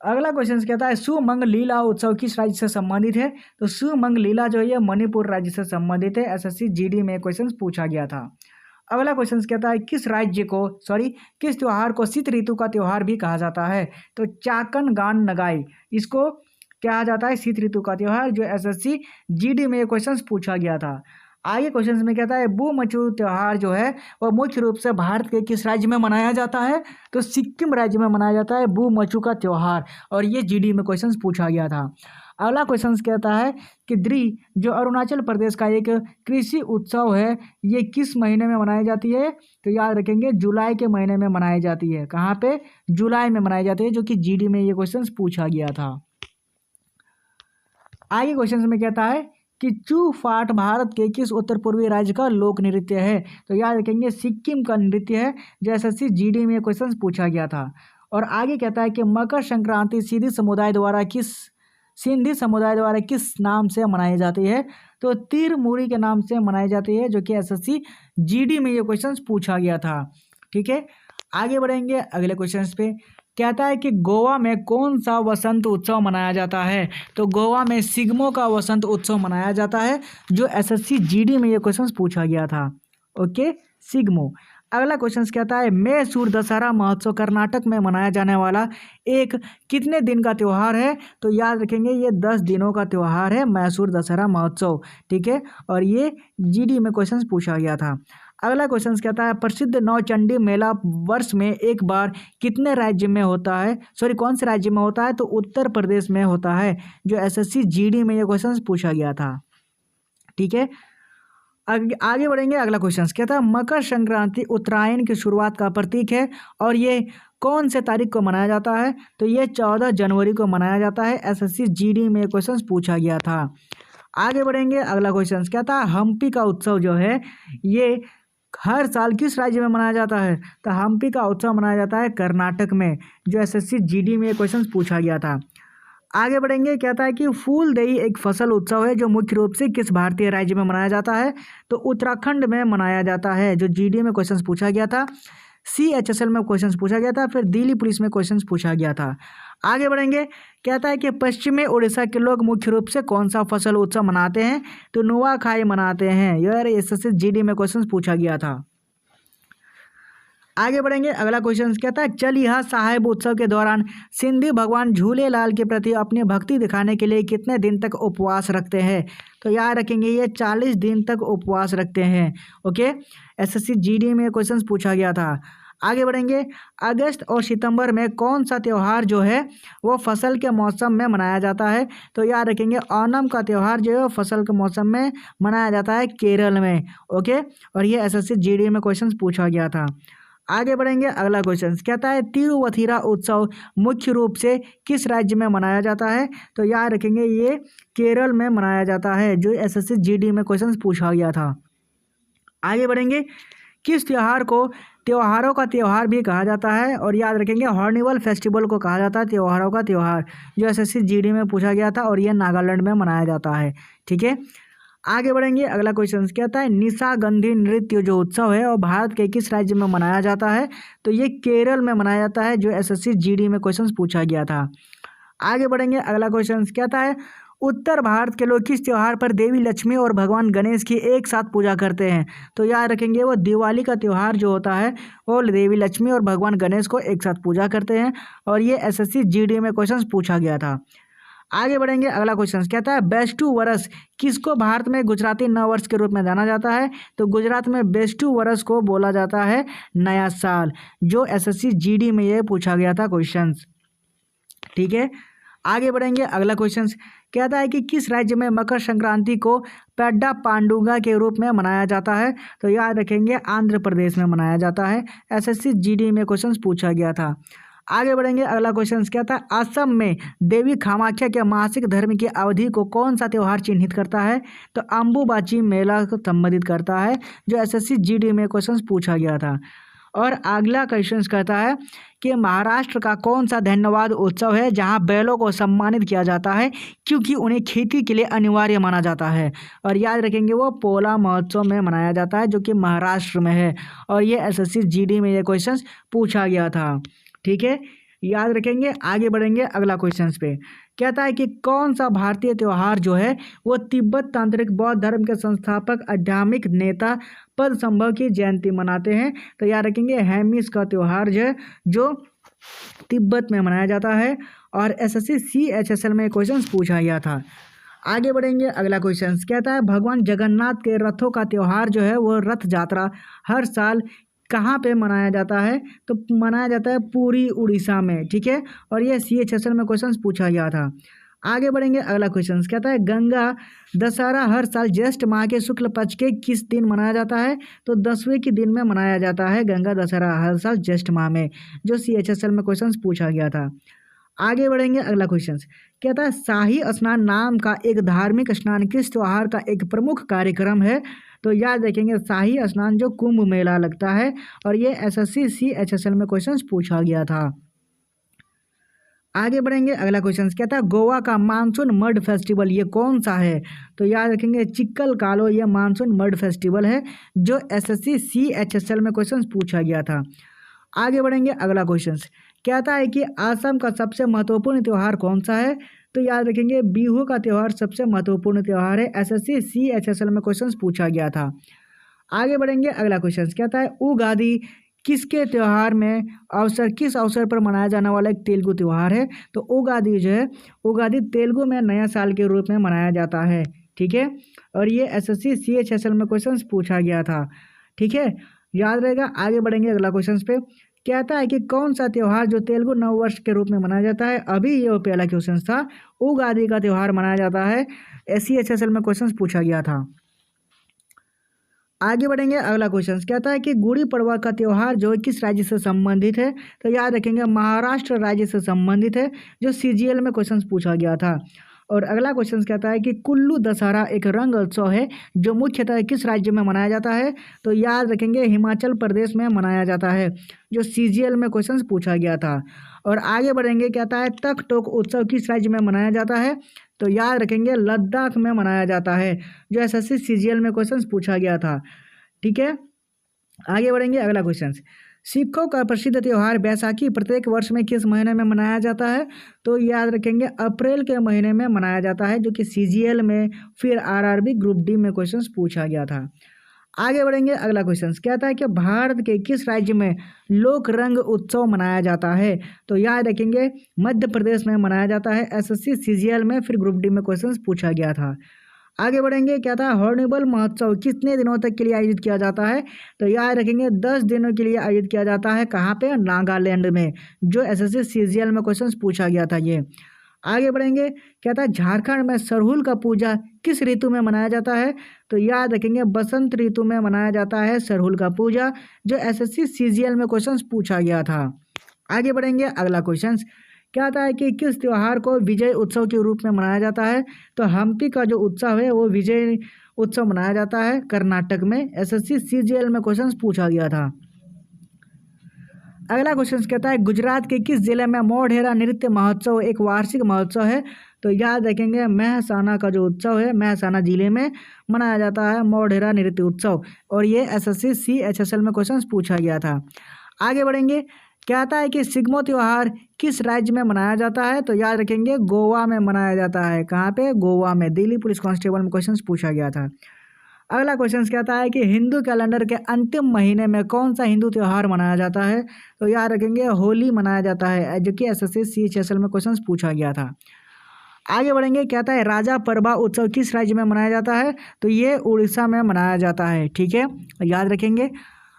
अगला क्वेश्चन कहता है सुमंग लीला उत्सव किस राज्य से संबंधित है? तो सुमंग लीला जो है ये मणिपुर राज्य से संबंधित है, एसएससी जीडी में क्वेश्चन पूछा गया था। अगला क्वेश्चन कहता है किस त्योहार को शीत ऋतु का त्योहार भी कहा जाता है? तो चाकन गान नगाई इसको कहा जाता है शीत ऋतु का त्योहार, जो एसएससी जीडी में ये क्वेश्चन पूछा गया था। आगे क्वेश्चन में कहता है बू मचू त्योहार जो है वह मुख्य रूप से भारत के किस राज्य में मनाया जाता है? तो सिक्किम राज्य में मनाया जाता है बू मचू का त्योहार, और ये जीडी में क्वेश्चन पूछा गया था। अगला क्वेश्चन कहता है कि द्री जो अरुणाचल प्रदेश का एक कृषि उत्सव है, ये किस महीने में मनाई जाती है? तो याद रखेंगे जुलाई के महीने में मनाई जाती है। कहाँ पे? जुलाई में मनाई जाती है, जो कि जीडी में ये क्वेश्चन पूछा गया था। आगे क्वेश्चन में कहता है कि चू फाट भारत के किस उत्तर पूर्वी राज्य का लोक नृत्य है? तो याद रखेंगे सिक्किम का नृत्य है, जो एसएससी जीडी में क्वेश्चन पूछा गया था। और आगे कहता है कि मकर संक्रांति सिंधी समुदाय द्वारा किस नाम से मनाई जाती है? तो तिरमूरी के नाम से मनाई जाती है, जो कि एसएससी जीडी में ये क्वेश्चन पूछा गया था। ठीक है, आगे बढ़ेंगे अगले क्वेश्चन पे। कहता है कि गोवा में कौन सा वसंत उत्सव मनाया जाता है? तो गोवा में सिग्मो का वसंत उत्सव मनाया जाता है, जो एसएससी जीडी में ये क्वेश्चन पूछा गया था। ओके, सिग्मो। अगला क्वेश्चन कहता है मैसूर दशहरा महोत्सव कर्नाटक में मनाया जाने वाला एक कितने दिन का त्यौहार है? तो याद रखेंगे ये 10 दिनों का त्यौहार है मैसूर दशहरा महोत्सव। ठीक है, और ये जीडी में क्वेश्चन पूछा गया था। अगला क्वेश्चन कहता है प्रसिद्ध नौचंडी मेला वर्ष में एक बार कितने राज्य में होता है? कौन से राज्य में होता है? तो उत्तर प्रदेश में होता है, जो एसएससी जीडी में ये क्वेश्चन पूछा गया था। ठीक है, आगे बढ़ेंगे। अगला क्वेश्चन कहता है मकर संक्रांति उत्तरायण की शुरुआत का प्रतीक है और ये कौन से तारीख को मनाया जाता है? तो ये 14 जनवरी को मनाया जाता है, एसएससी जीडी में क्वेश्चन पूछा गया था। आगे बढ़ेंगे। अगला क्वेश्चन कहता है हम्पी का उत्सव जो है ये हर साल किस राज्य में मनाया जाता है? तो हम्पी का उत्सव मनाया जाता है कर्नाटक में, जो एसएससी जीडी में क्वेश्चन पूछा गया था। आगे बढ़ेंगे। कहता है कि फूलदेई एक फसल उत्सव है जो मुख्य रूप से किस भारतीय राज्य में मनाया जाता है? तो उत्तराखंड में मनाया जाता है, जो जीडी में क्वेश्चन पूछा गया था। CHSL में क्वेश्चन पूछा गया था, फिर दिल्ली पुलिस में क्वेश्चन पूछा गया था। आगे बढ़ेंगे। कहता है कि पश्चिमी उड़ीसा के लोग मुख्य रूप से कौन सा फसल उत्सव मनाते हैं? तो नुआखाई मनाते हैं। यार एसएससी जीडी में क्वेश्चन पूछा गया था। आगे बढ़ेंगे। अगला क्वेश्चन कहता है चलिहा साहेब उत्सव के दौरान सिंधी भगवान झूलेलाल के प्रति अपनी भक्ति दिखाने के लिए कितने दिन तक उपवास रखते हैं? तो याद रखेंगे ये 40 दिन तक उपवास रखते हैं। ओके, एसएससी जीडी में क्वेश्चन पूछा गया था। आगे बढ़ेंगे। अगस्त और सितंबर में कौन सा त्यौहार जो है वो फसल के मौसम में मनाया जाता है? तो याद रखेंगे ओणम का त्यौहार जो है फसल के मौसम में मनाया जाता है केरल में। ओके, और ये एसएससी जीडी में क्वेश्चन पूछा गया था। आगे बढ़ेंगे। अगला क्वेश्चन कहता है तिरुवथिरा उत्सव मुख्य रूप से किस राज्य में मनाया जाता है? तो याद रखेंगे ये केरल में मनाया जाता है, जो एसएससी जीडी में क्वेश्चन पूछा गया था। आगे बढ़ेंगे। किस त्यौहार को त्योहारों का त्यौहार भी कहा जाता है? और याद रखेंगे हॉर्निवल फेस्टिवल को कहा जाता है त्योहारों का त्यौहार, जो एसएससी जीडी में पूछा गया था, और यह नागालैंड में मनाया जाता है। ठीक है, आगे बढ़ेंगे। अगला क्वेश्चन कहता है निशागंधी नृत्य जो उत्सव है और भारत के किस राज्य में मनाया जाता है? तो ये केरल में मनाया जाता है, जो एसएससी जीडी में क्वेश्चन पूछा गया था। आगे बढ़ेंगे। अगला क्वेश्चन कहता है उत्तर भारत के लोग किस त्योहार पर देवी लक्ष्मी और भगवान गणेश की एक साथ पूजा करते हैं? तो याद रखेंगे वो दिवाली का त्यौहार जो होता है वो देवी लक्ष्मी और भगवान गणेश को एक साथ पूजा करते हैं। और ये एसएससी जीडी में क्वेश्चन पूछा गया था। आगे बढ़ेंगे, अगला क्वेश्चन कहता है बेस्टू वरस किसको भारत में गुजराती नव वर्ष के रूप में जाना जाता है? तो गुजरात में बेस्टू वरस को बोला जाता है नया साल, जो एसएससी जीडी में ये पूछा गया था क्वेश्चन। ठीक है, आगे बढ़ेंगे, अगला क्वेश्चन कहता है कि किस राज्य में मकर संक्रांति को पेड्डा पांडुगा के रूप में मनाया जाता है? तो याद रखेंगे आंध्र प्रदेश में मनाया जाता है। एसएससी जीडी में क्वेश्चन पूछा गया था। आगे बढ़ेंगे, अगला क्वेश्चन कहता है असम में देवी कामाख्या के मासिक धर्म की अवधि को कौन सा त्यौहार चिन्हित करता है? तो अम्बुबाची मेला को संबोधित करता है, जो एसएससी जीडी में क्वेश्चन पूछा गया था। और अगला क्वेश्चन कहता है कि महाराष्ट्र का कौन सा धन्यवाद उत्सव है जहां बैलों को सम्मानित किया जाता है क्योंकि उन्हें खेती के लिए अनिवार्य माना जाता है? और याद रखेंगे वो पोला महोत्सव में मनाया जाता है, जो कि महाराष्ट्र में है। और ये एसएससी जीडी में ये क्वेश्चन पूछा गया था। ठीक है, याद रखेंगे। आगे बढ़ेंगे, अगला क्वेश्चन पे कहता है कि कौन सा भारतीय त्यौहार जो है वो तिब्बत तांत्रिक बौद्ध धर्म के संस्थापक आध्यात्मिक नेता पद्मसंभव की जयंती मनाते हैं? तो याद रखेंगे हेमिस का त्यौहार जो है जो तिब्बत में मनाया जाता है। और एसएससी CHSL में क्वेश्चन पूछा गया था। आगे बढ़ेंगे, अगला क्वेश्चन कहता है भगवान जगन्नाथ के रथों का त्यौहार जो है वो रथ यात्रा हर साल कहाँ पे मनाया जाता है? तो मनाया जाता है पुरी उड़ीसा में। ठीक है, और ये CHSL में क्वेश्चन पूछा गया था। आगे बढ़ेंगे, अगला क्वेश्चन कहता है गंगा दशहरा हर साल ज्येष्ठ माह के शुक्ल पक्ष के किस दिन मनाया जाता है? तो 10वें के दिन में मनाया जाता है गंगा दशहरा हर साल ज्येष्ठ माह में, जो CHSL में क्वेश्चन पूछा गया था। आगे बढ़ेंगे, अगला क्वेश्चन कहता है शाही स्नान नाम का एक धार्मिक स्नान किस त्योहार का एक प्रमुख कार्यक्रम है? तो याद रखेंगे शाही स्नान जो कुंभ मेला लगता है। और ये एसएससी CHSL में क्वेश्चन पूछा गया था। आगे बढ़ेंगे, अगला क्वेश्चन कहता है गोवा का मानसून मड फेस्टिवल ये कौन सा है? तो याद रखेंगे चिक्कल कालो ये मानसून मड फेस्टिवल है, जो एसएससी CHSL में क्वेश्चन पूछा गया था। आगे बढ़ेंगे, अगला क्वेश्चन कहता है कि असम का सबसे महत्वपूर्ण त्यौहार कौन सा है? तो याद रखेंगे बिहू का त्यौहार सबसे महत्वपूर्ण त्यौहार है। एसएससी CHSL में क्वेश्चन पूछा गया था। आगे बढ़ेंगे, अगला क्वेश्चन कहता है उगादी किसके त्यौहार में किस अवसर पर मनाया जाने वाला एक तेलुगु त्यौहार है? तो उगादी जो है उगादी तेलुगु में नया साल के रूप में मनाया जाता है। ठीक है, और ये एसएससी CHSL में क्वेश्चन पूछा गया था। ठीक है, याद रहेगा। आगे बढ़ेंगे, अगला क्वेश्चन पे कहता है कि कौन सा त्यौहार जो तेलुगु नववर्ष के रूप में मनाया जाता है? अभी ये पहला क्वेश्चन था, उगादी का त्यौहार मनाया जाता है। CHSL में क्वेश्चन पूछा गया था। आगे बढ़ेंगे, अगला क्वेश्चन कहता है कि गुड़ी पड़वा का त्यौहार जो किस राज्य से संबंधित है? तो याद रखेंगे महाराष्ट्र राज्य से संबंधित है, जो CGL में क्वेश्चन पूछा गया था। और अगला क्वेश्चन कहता है कि कुल्लू दशहरा एक रंग उत्सव है जो मुख्यतः किस राज्य में मनाया जाता है? तो याद रखेंगे हिमाचल प्रदेश में मनाया जाता है, जो CGL में क्वेश्चन पूछा गया था। और आगे बढ़ेंगे, कहता है तक टोक उत्सव किस राज्य में मनाया जाता है? तो याद रखेंगे लद्दाख में मनाया जाता है, जो एसएससी CGL में क्वेश्चन पूछा गया था। ठीक है, आगे बढ़ेंगे, अगला क्वेश्चन सिखों का प्रसिद्ध त्यौहार बैसाखी प्रत्येक वर्ष में किस महीने में मनाया जाता है? तो याद रखेंगे अप्रैल के महीने में मनाया जाता है, जो कि CGL में फिर RRB ग्रुप D में क्वेश्चन पूछा गया था। आगे बढ़ेंगे, अगला क्वेश्चन कहता है कि भारत के किस राज्य में लोक रंग उत्सव मनाया जाता है? तो याद रखेंगे मध्य प्रदेश में मनाया जाता है। एसएससी CGL में फिर ग्रुप D में क्वेश्चन पूछा गया था। आगे बढ़ेंगे, क्या था हॉर्नबिल महोत्सव कितने दिनों तक के लिए आयोजित किया जाता है? तो याद रखेंगे 10 दिनों के लिए आयोजित किया जाता है। कहाँ पे? नागालैंड में, जो एसएससी CGL में क्वेश्चन पूछा गया था ये। आगे बढ़ेंगे, कहता है झारखंड में सरहुल का पूजा किस ऋतु में मनाया जाता है? तो याद रखेंगे बसंत ऋतु में मनाया जाता है सरहुल का पूजा, जो एसएससी CGL में क्वेश्चन पूछा गया था। आगे बढ़ेंगे, अगला क्वेश्चन कहता है कि किस त्यौहार को विजय उत्सव के रूप में मनाया जाता है? तो हम्पी का जो उत्सव है वो विजय उत्सव मनाया जाता है कर्नाटक में। एसएससी CGL में क्वेश्चन पूछा गया था। अगला क्वेश्चन कहता है गुजरात के किस जिले में मोढेरा नृत्य महोत्सव एक वार्षिक महोत्सव है? तो याद रखेंगे मेहसाना का जो उत्सव है मेहसाना जिले में मनाया जाता है मोढेरा नृत्य उत्सव, और ये एसएससी CHSL में क्वेश्चन पूछा गया था। आगे बढ़ेंगे, कहता है कि सिग्मो त्यौहार किस राज्य में मनाया जाता है? तो याद रखेंगे गोवा में मनाया जाता है। कहाँ पे? गोवा में। दिल्ली पुलिस कांस्टेबल में क्वेश्चन पूछा गया था। अगला क्वेश्चन कहता है कि हिंदू कैलेंडर के अंतिम महीने में कौन सा हिंदू त्यौहार मनाया जाता है? तो याद रखेंगे होली मनाया जाता है, जो कि एसएससी CHSL में क्वेश्चन पूछा गया था। आगे बढ़ेंगे, कहता है राजा परबा उत्सव किस राज्य में मनाया जाता है? तो ये उड़ीसा में मनाया जाता है। ठीक है, याद रखेंगे।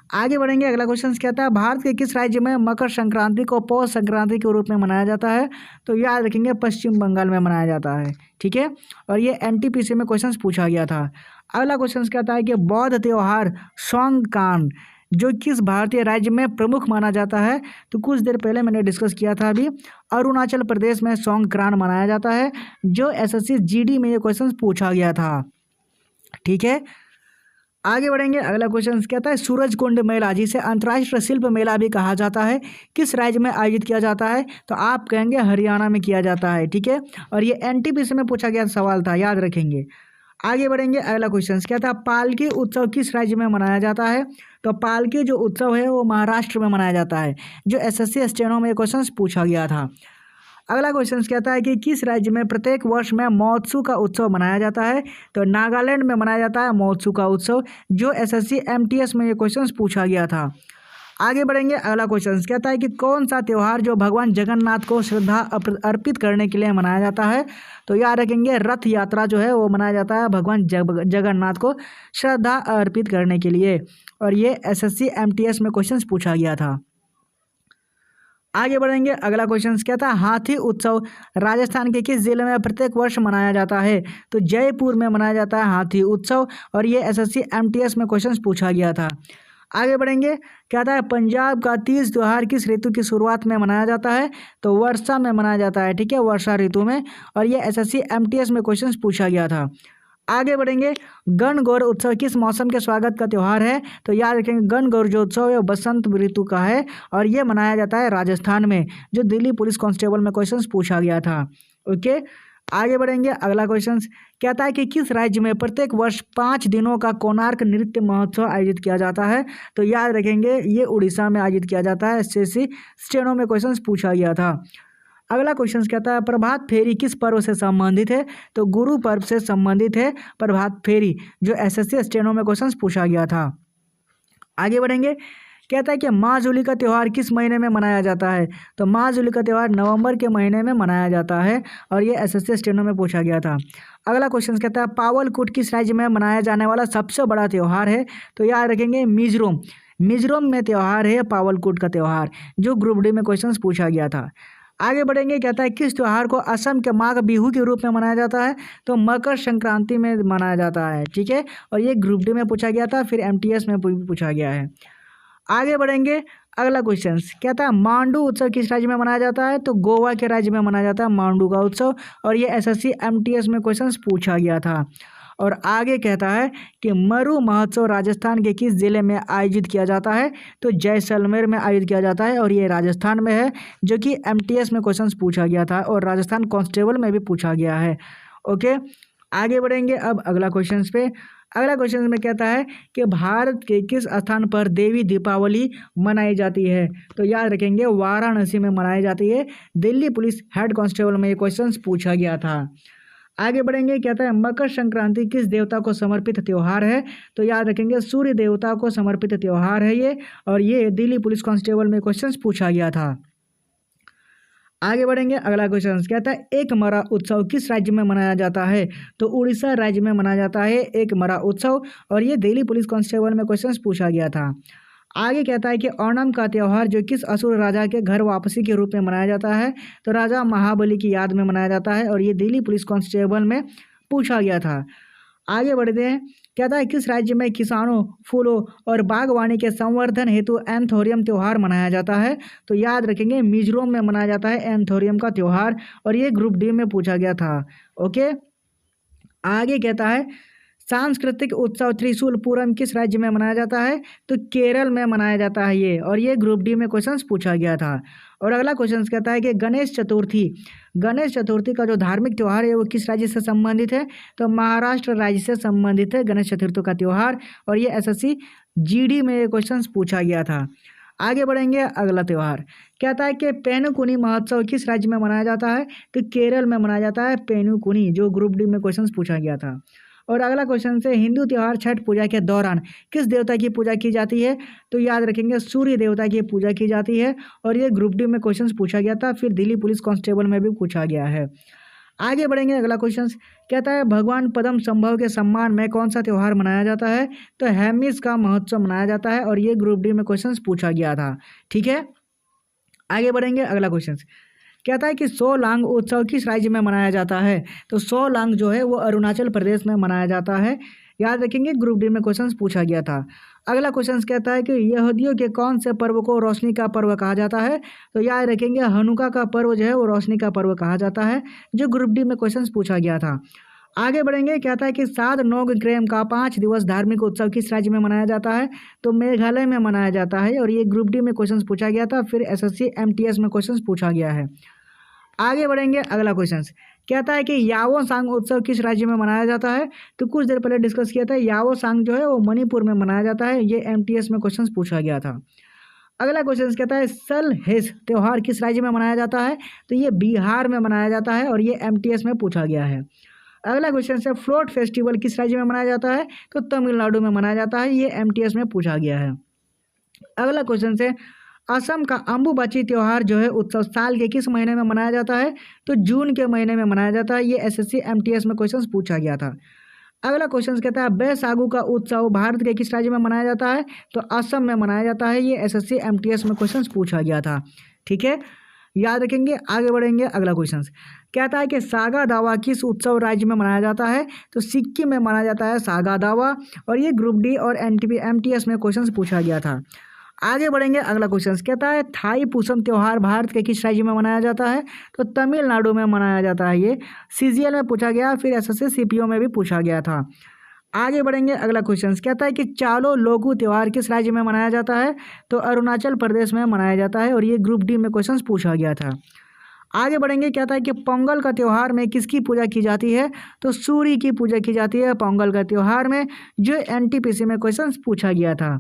आगे बढ़ेंगे, अगला क्वेश्चन कहता है भारत के किस राज्य में मकर संक्रांति को पौष संक्रांति के रूप में मनाया जाता है? तो याद रखेंगे पश्चिम बंगाल में मनाया जाता है। ठीक है, और ये NTPC में क्वेश्चन पूछा गया था। अगला क्वेश्चन कहता है कि बौद्ध त्यौहार सोंगकान जो किस भारतीय राज्य में प्रमुख माना जाता है? तो कुछ देर पहले मैंने डिस्कस किया था अभी, अरुणाचल प्रदेश में सोंगक्रान मनाया जाता है, जो SSC GD में ये क्वेश्चन पूछा गया था। ठीक है, आगे बढ़ेंगे, अगला क्वेश्चन कहता है सूरजकुंड मेला जिसे अंतर्राष्ट्रीय शिल्प मेला भी कहा जाता है किस राज्य में आयोजित किया जाता है? तो आप कहेंगे हरियाणा में किया जाता है। ठीक है, और ये NTPC में पूछा गया सवाल था, याद रखेंगे। आगे बढ़ेंगे, अगला क्वेश्चन कहता है पालकी उत्सव किस राज्य में मनाया जाता है? तो पालकी जो उत्सव है वो महाराष्ट्र में मनाया जाता है, जो SSC स्टेनो में क्वेश्चन पूछा गया था। अगला क्वेश्चन कहता है कि किस राज्य में प्रत्येक वर्ष में महोत्सव का उत्सव मनाया जाता है? तो नागालैंड में मनाया जाता है महोत्सव का उत्सव, जो SSC MTS में ये क्वेश्चन पूछा गया था। आगे बढ़ेंगे, अगला क्वेश्चन कहता है कि कौन सा त्यौहार जो भगवान जगन्नाथ को श्रद्धा अर्पित करने के लिए मनाया जाता है? तो याद रखेंगे रथ यात्रा जो है वो मनाया जाता है भगवान जगन्नाथ को श्रद्धा अर्पित करने के लिए, और ये SSC MTS में क्वेश्चन पूछा गया था। आगे बढ़ेंगे, अगला क्वेश्चन कहता है हाथी उत्सव राजस्थान के किस जिले में प्रत्येक वर्ष मनाया जाता है? तो जयपुर में मनाया जाता है हाथी उत्सव, और ये SSC MTS में क्वेश्चन पूछा गया था। आगे बढ़ेंगे, कहता है पंजाब का तीज त्यौहार किस ऋतु की शुरुआत में मनाया जाता है? तो वर्षा में मनाया जाता है। ठीक है, वर्षा ऋतु में, और ये SSC MTS में क्वेश्चन पूछा गया था। आगे बढ़ेंगे, गणगौर उत्सव किस मौसम के स्वागत का त्यौहार है? तो याद रखेंगे गणगौर जो उत्सव है बसंत ऋतु का है, और ये मनाया जाता है राजस्थान में, जो दिल्ली पुलिस कांस्टेबल में क्वेश्चन पूछा गया था। ओके, आगे बढ़ेंगे, अगला क्वेश्चन कहता है कि किस राज्य में प्रत्येक वर्ष 5 दिनों का कोणार्क नृत्य महोत्सव आयोजित किया जाता है? तो याद रखेंगे ये उड़ीसा में आयोजित किया जाता है। SSC स्टेनो में क्वेश्चन पूछा गया था। अगला क्वेश्चन कहता है प्रभात फेरी किस पर्व से संबंधित है? तो गुरु पर्व से संबंधित है प्रभात फेरी, जो SSC स्टेनो में क्वेश्चन पूछा गया था। आगे बढ़ेंगे, कहता है कि माँ जूली का त्यौहार किस महीने में मनाया जाता है? तो माँ जूली का त्यौहार नवंबर के महीने में मनाया जाता है, और ये SSC स्टेनो में पूछा गया था। अगला क्वेश्चन कहता है पावलकुट किस राज्य में मनाया जाने वाला सबसे बड़ा त्यौहार है? तो याद रखेंगे मिजोरम में त्यौहार है पावलकुट का त्यौहार, जो ग्रुप D में क्वेश्चन पूछा गया था। आगे बढ़ेंगे, कहता है किस त्यौहार को असम के माघ बिहू के रूप में मनाया जाता है? तो मकर संक्रांति में मनाया जाता है। ठीक है, और ये ग्रुप D में पूछा गया था, फिर MTS में पूछा गया है। आगे बढ़ेंगे, अगला क्वेश्चन कहता है मांडू उत्सव किस राज्य में मनाया जाता है? तो गोवा के राज्य में मनाया जाता है मांडू का उत्सव, और ये SSC MTS में क्वेश्चन पूछा गया था। और आगे कहता है कि मरु महोत्सव राजस्थान के किस जिले में आयोजित किया जाता है? तो जैसलमेर में आयोजित किया जाता है, और ये राजस्थान में है, जो कि MTS में क्वेश्चन पूछा गया था, और राजस्थान कांस्टेबल में भी पूछा गया है। ओके, आगे बढ़ेंगे अब अगला क्वेश्चन पे। अगला क्वेश्चन में कहता है कि भारत के किस स्थान पर देवी दीपावली मनाई जाती है? तो याद रखेंगे वाराणसी में मनाई जाती है। दिल्ली पुलिस हेड कांस्टेबल में ये क्वेश्चन पूछा गया था। आगे बढ़ेंगे, कहता है मकर संक्रांति किस देवता को समर्पित त्यौहार है? तो याद रखेंगे सूर्य देवता को समर्पित त्यौहार है ये, और ये दिल्ली पुलिस कांस्टेबल में क्वेश्चन पूछा गया था। आगे बढ़ेंगे, अगला क्वेश्चन कहता है एकमरा उत्सव किस राज्य में मनाया जाता है? तो उड़ीसा राज्य में मनाया जाता है एकमरा उत्सव, और ये दिल्ली पुलिस कांस्टेबल में क्वेश्चन पूछा गया था। आगे कहता है कि ओणम का त्यौहार जो किस असुर राजा के घर वापसी के रूप में मनाया जाता है? तो राजा महाबली की याद में मनाया जाता है, और ये दिल्ली पुलिस कांस्टेबल में पूछा गया था। आगे बढ़ते हैं, कहता है किस राज्य में किसानों, फूलों और बागवानी के संवर्धन हेतु एंथोरियम त्यौहार मनाया जाता है? तो याद रखेंगे मिजोरम में मनाया जाता है एंथोरियम का त्यौहार, और ये ग्रुप D में पूछा गया था। ओके, आगे कहता है सांस्कृतिक उत्सव त्रिशूलपुरम किस राज्य में मनाया जाता है? तो केरल में मनाया जाता है ये, और ये ग्रुप D में क्वेश्चन पूछा गया था। और अगला क्वेश्चन कहता है कि गणेश चतुर्थी का जो धार्मिक त्यौहार है वो किस राज्य से संबंधित है? तो महाराष्ट्र राज्य से संबंधित है गणेश चतुर्थी का त्यौहार, और ये SSC GD में ये क्वेश्चन पूछा गया था। आगे बढ़ेंगे अगला त्यौहार। कहता है कि पेनुकुनी महोत्सव किस राज्य में मनाया जाता है? तो केरल में मनाया जाता है पेनुकुनी, जो ग्रुप डी में क्वेश्चन पूछा गया था। और अगला क्वेश्चन से हिंदू त्यौहार छठ पूजा के दौरान किस देवता की पूजा की जाती है? तो याद रखेंगे सूर्य देवता की पूजा की जाती है और ये ग्रुप डी में क्वेश्चन पूछा गया था, फिर दिल्ली पुलिस कांस्टेबल में भी पूछा गया है। आगे बढ़ेंगे अगला क्वेश्चन। कहता है भगवान पद्म संभव के सम्मान में कौन सा त्यौहार मनाया जाता है? तो हेमिस का महोत्सव मनाया जाता है और ये ग्रुप डी में क्वेश्चन पूछा गया था। ठीक है, आगे बढ़ेंगे अगला क्वेश्चन। कहता है कि सोलांग उत्सव किस राज्य में मनाया जाता है? तो सोलांग जो है वो अरुणाचल प्रदेश में मनाया जाता है। याद रखेंगे ग्रुप डी में क्वेश्चन पूछा गया था। अगला क्वेश्चन कहता है कि यहूदियों के कौन से पर्व को रोशनी का पर्व कहा जाता है? तो याद रखेंगे हनुका का पर्व जो है वो रोशनी का पर्व कहा जाता है, जो ग्रुप डी में क्वेश्चन पूछा गया था। आगे बढ़ेंगे। कहता है कि सात नोग्रेम का 5 दिवस धार्मिक उत्सव किस राज्य में मनाया जाता है? तो मेघालय में मनाया जाता है और ये ग्रुप डी में क्वेश्चन पूछा गया था, फिर एसएससी एमटीएस में क्वेश्चन पूछा गया है। आगे बढ़ेंगे अगला क्वेश्चन। कहता है कि याओ सांग उत्सव किस राज्य में मनाया जाता है? तो कुछ देर पहले डिस्कस किया था, याओ सांग जो है वो मणिपुर में मनाया जाता है, ये एमटीएस में क्वेश्चन पूछा गया था। अगला क्वेश्चन कहता है सल हेस त्यौहार किस राज्य में मनाया जाता है? तो ये बिहार में मनाया जाता है और ये एमटीएस में पूछा गया है। अगला क्वेश्चन है फ्लोट फेस्टिवल किस राज्य में मनाया जाता है? तो तमिलनाडु में मनाया जाता है, ये एमटीएस में पूछा गया है। अगला क्वेश्चन है असम का अम्बुबाची त्यौहार जो है उत्सव साल के किस महीने में मनाया जाता है? तो जून के महीने में मनाया जाता है, ये एसएससी एमटीएस में क्वेश्चन पूछा गया था। अगला क्वेश्चन कहता है बैसागु का उत्सव भारत के किस राज्य में मनाया जाता है? तो असम में मनाया जाता है, ये एसएससी एमटीएस में क्वेश्चन पूछा गया था। ठीक है, याद रखेंगे। आगे बढ़ेंगे अगला क्वेश्चन। कहता है कि सागा दावा किस उत्सव राज्य में मनाया जाता है? तो सिक्किम में मनाया जाता है सागा दावा और ये ग्रुप डी और एनटीपी एमटीएस में क्वेश्चन पूछा गया था। आगे बढ़ेंगे अगला क्वेश्चन। कहता है थाई पूसम त्यौहार भारत के किस राज्य में मनाया जाता है? तो तमिलनाडु में मनाया जाता है, ये सीजीएल में पूछा गया, फिर एसएससी सीपीओ में भी पूछा गया था। आगे बढ़ेंगे अगला क्वेश्चन। कहता है कि चालो लोगू त्यौहार किस राज्य में मनाया जाता है? तो अरुणाचल प्रदेश में मनाया जाता है और ये ग्रुप डी में क्वेश्चन पूछा गया था। आगे बढ़ेंगे। कहता है कि पोंगल का त्यौहार में किसकी पूजा की जाती है? तो सूर्य की पूजा की जाती है पोंगल का त्यौहार में, जो एनटीपीसी में क्वेश्चन पूछा गया था।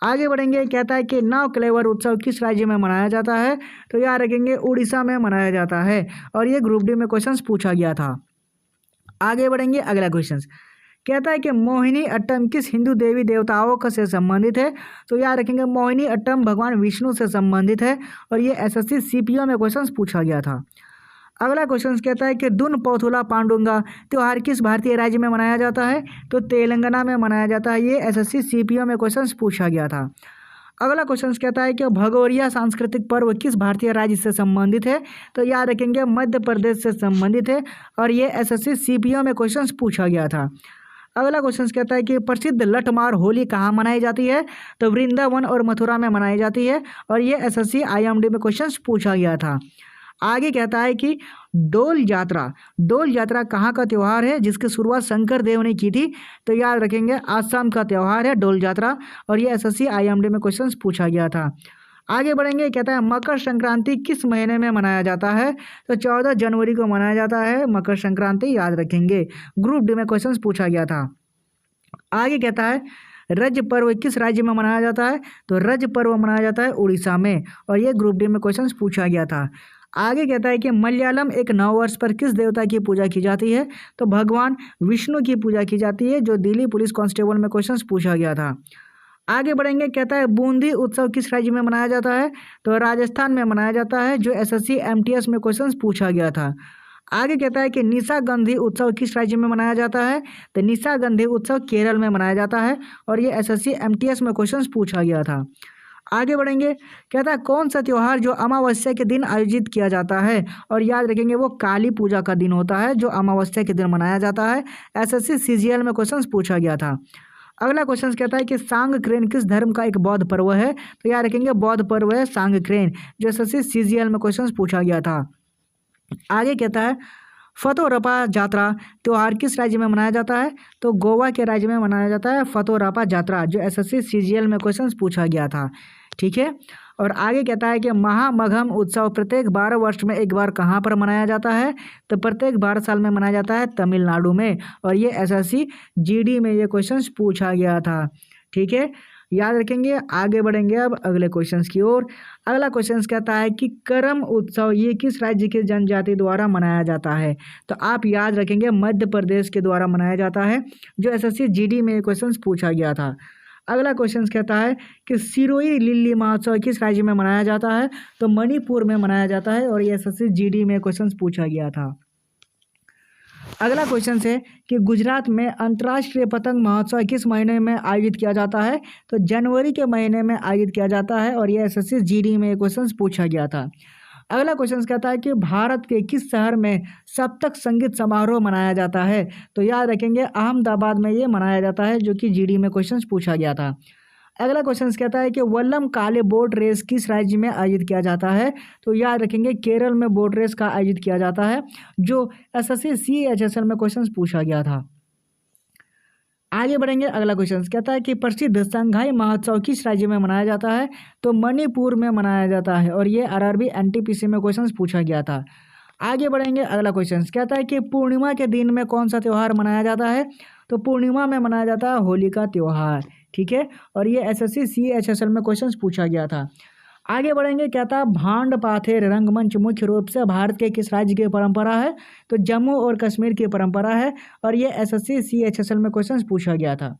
आगे बढ़ेंगे। कहता है कि नव कलेवर उत्सव किस राज्य में मनाया जाता है? तो याद रखेंगे उड़ीसा में मनाया जाता है और ये ग्रुप डी में क्वेश्चन पूछा गया था। आगे बढ़ेंगे अगला क्वेश्चन। कहता है कि मोहिनी अट्टम किस हिंदू देवी देवताओं से संबंधित है? तो याद रखेंगे मोहिनी अट्टम भगवान विष्णु से संबंधित है और ये एसएससी सीपीओ में क्वेश्चन पूछा गया था। अगला क्वेश्चन कहता है कि दुन पोथुला पांडुंगा त्यौहार किस भारतीय राज्य में मनाया जाता है? तो तेलंगाना में मनाया जाता है, ये एसएससी सीपीओ में क्वेश्चन पूछा गया था। अगला क्वेश्चन कहता है कि भगोरिया सांस्कृतिक पर्व किस भारतीय राज्य से संबंधित है? तो याद रखेंगे मध्य प्रदेश से संबंधित है और ये एसएससी सीपीओ में क्वेश्चन पूछा गया था। अगला क्वेश्चन कहता है कि प्रसिद्ध लठमार होली कहाँ मनाई जाती है? तो वृंदावन और मथुरा में मनाई जाती है और ये एसएससी आईएमडी में क्वेश्चन पूछा गया था। आगे कहता है कि डोल यात्रा कहाँ का त्यौहार है जिसकी शुरुआत शंकर देव ने की थी? तो याद रखेंगे आसाम का त्यौहार है डोल यात्रा और ये एसएससी आईएमडी में क्वेश्चन पूछा गया था। आगे बढ़ेंगे। कहता है मकर संक्रांति किस महीने में मनाया जाता है? तो 14 जनवरी को मनाया जाता है मकर संक्रांति, याद रखेंगे ग्रुप डी में क्वेश्चन पूछा गया था। आगे कहता है रज पर्व किस राज्य में मनाया जाता है? तो रज पर्व मनाया जाता है उड़ीसा में और ये ग्रुप डी में क्वेश्चन पूछा गया था। आगे कहता है कि मलयालम एक नववर्ष पर किस देवता की पूजा की जाती है? तो भगवान विष्णु की पूजा की जाती है, जो दिल्ली पुलिस कांस्टेबल में क्वेश्चन पूछा गया था। आगे बढ़ेंगे। कहता है बूंदी उत्सव किस राज्य में मनाया जाता है? तो राजस्थान में मनाया जाता है, जो एसएससी एमटीएस में क्वेश्चन पूछा गया था। आगे कहता है कि निशागंधी उत्सव किस राज्य में मनाया जाता है? तो निशागंधी उत्सव केरल में मनाया जाता है और ये एसएससी एमटीएस में क्वेश्चन पूछा गया था। आगे बढ़ेंगे। कहता है कौन सा त्यौहार जो अमावस्या के दिन आयोजित किया जाता है? और याद रखेंगे वो काली पूजा का दिन होता है, जो अमावस्या के दिन मनाया जाता है, एसएससी सीजीएल में क्वेश्चन पूछा गया था। अगला क्वेश्चन कहता है कि सांगक्रेन किस धर्म का एक बौद्ध पर्व है? तो याद रखेंगे बौद्ध पर्व है सांगक्रेन, जो एसएससी सीजीएल में क्वेश्चन पूछा गया था। आगे कहता है फतोरपा यात्रा त्यौहार किस राज्य में मनाया जाता है? तो गोवा के राज्य में मनाया जाता है फतोरपा यात्रा, जो एसएससी सीजीएल में क्वेश्चन पूछा गया था। ठीक है, और आगे कहता है कि महामघम उत्सव प्रत्येक 12 वर्ष में एक बार कहाँ पर मनाया जाता है? तो प्रत्येक 12 साल में मनाया जाता है तमिलनाडु में और ये एसएससी जीडी में ये क्वेश्चन पूछा गया था। ठीक है, याद रखेंगे। आगे बढ़ेंगे अब अगले क्वेश्चंस की ओर। अगला क्वेश्चंस कहता है कि करम उत्सव ये किस राज्य की जनजाति द्वारा मनाया जाता है। तो आप याद रखेंगे मध्य प्रदेश के द्वारा मनाया जाता है, जो एसएससी जीडी में क्वेश्चंस पूछा गया था। अगला क्वेश्चन कहता है कि सिरोही लिल्ली महोत्सव किस राज्य में मनाया जाता है। तो मणिपुर में मनाया जाता है और ये एसएससी जीडी में क्वेश्चन पूछा गया था। अगला क्वेश्चन है कि गुजरात में अंतर्राष्ट्रीय पतंग महोत्सव किस महीने में आयोजित किया जाता है। तो जनवरी के महीने में आयोजित किया जाता है और यह एसएससी जीडी में क्वेश्चन पूछा गया था। अगला क्वेश्चन कहता है कि भारत के किस शहर में सप्तक संगीत समारोह मनाया जाता है। तो याद रखेंगे अहमदाबाद में ये मनाया जाता है, जो कि जीडी में क्वेश्चन पूछा गया था। अगला क्वेश्चन कहता है कि वल्लम काले बोट रेस किस राज्य में आयोजित किया जाता है। तो याद रखेंगे केरल में बोट रेस का आयोजित किया जाता है, जो एसएससी CHSL में क्वेश्चन पूछा गया था। आगे बढ़ेंगे। अगला क्वेश्चन कहता है कि प्रसिद्ध संघाई महोत्सव किस राज्य में मनाया जाता है। तो मणिपुर में मनाया जाता है और ये RRB NTPC में क्वेश्चन पूछा गया था। आगे बढ़ेंगे। अगला क्वेश्चन कहता है कि पूर्णिमा के दिन में कौन सा त्यौहार मनाया जाता है। तो पूर्णिमा में मनाया जाता है होली का त्यौहार, ठीक है, और ये एसएससी CHSL में क्वेश्चन पूछा गया था। आगे बढ़ेंगे। कहता है भांड पाथेर रंगमंच मुख्य रूप से भारत के किस राज्य की परंपरा है। तो जम्मू और कश्मीर की परंपरा है और ये एसएससी CHSL में क्वेश्चन पूछा गया था।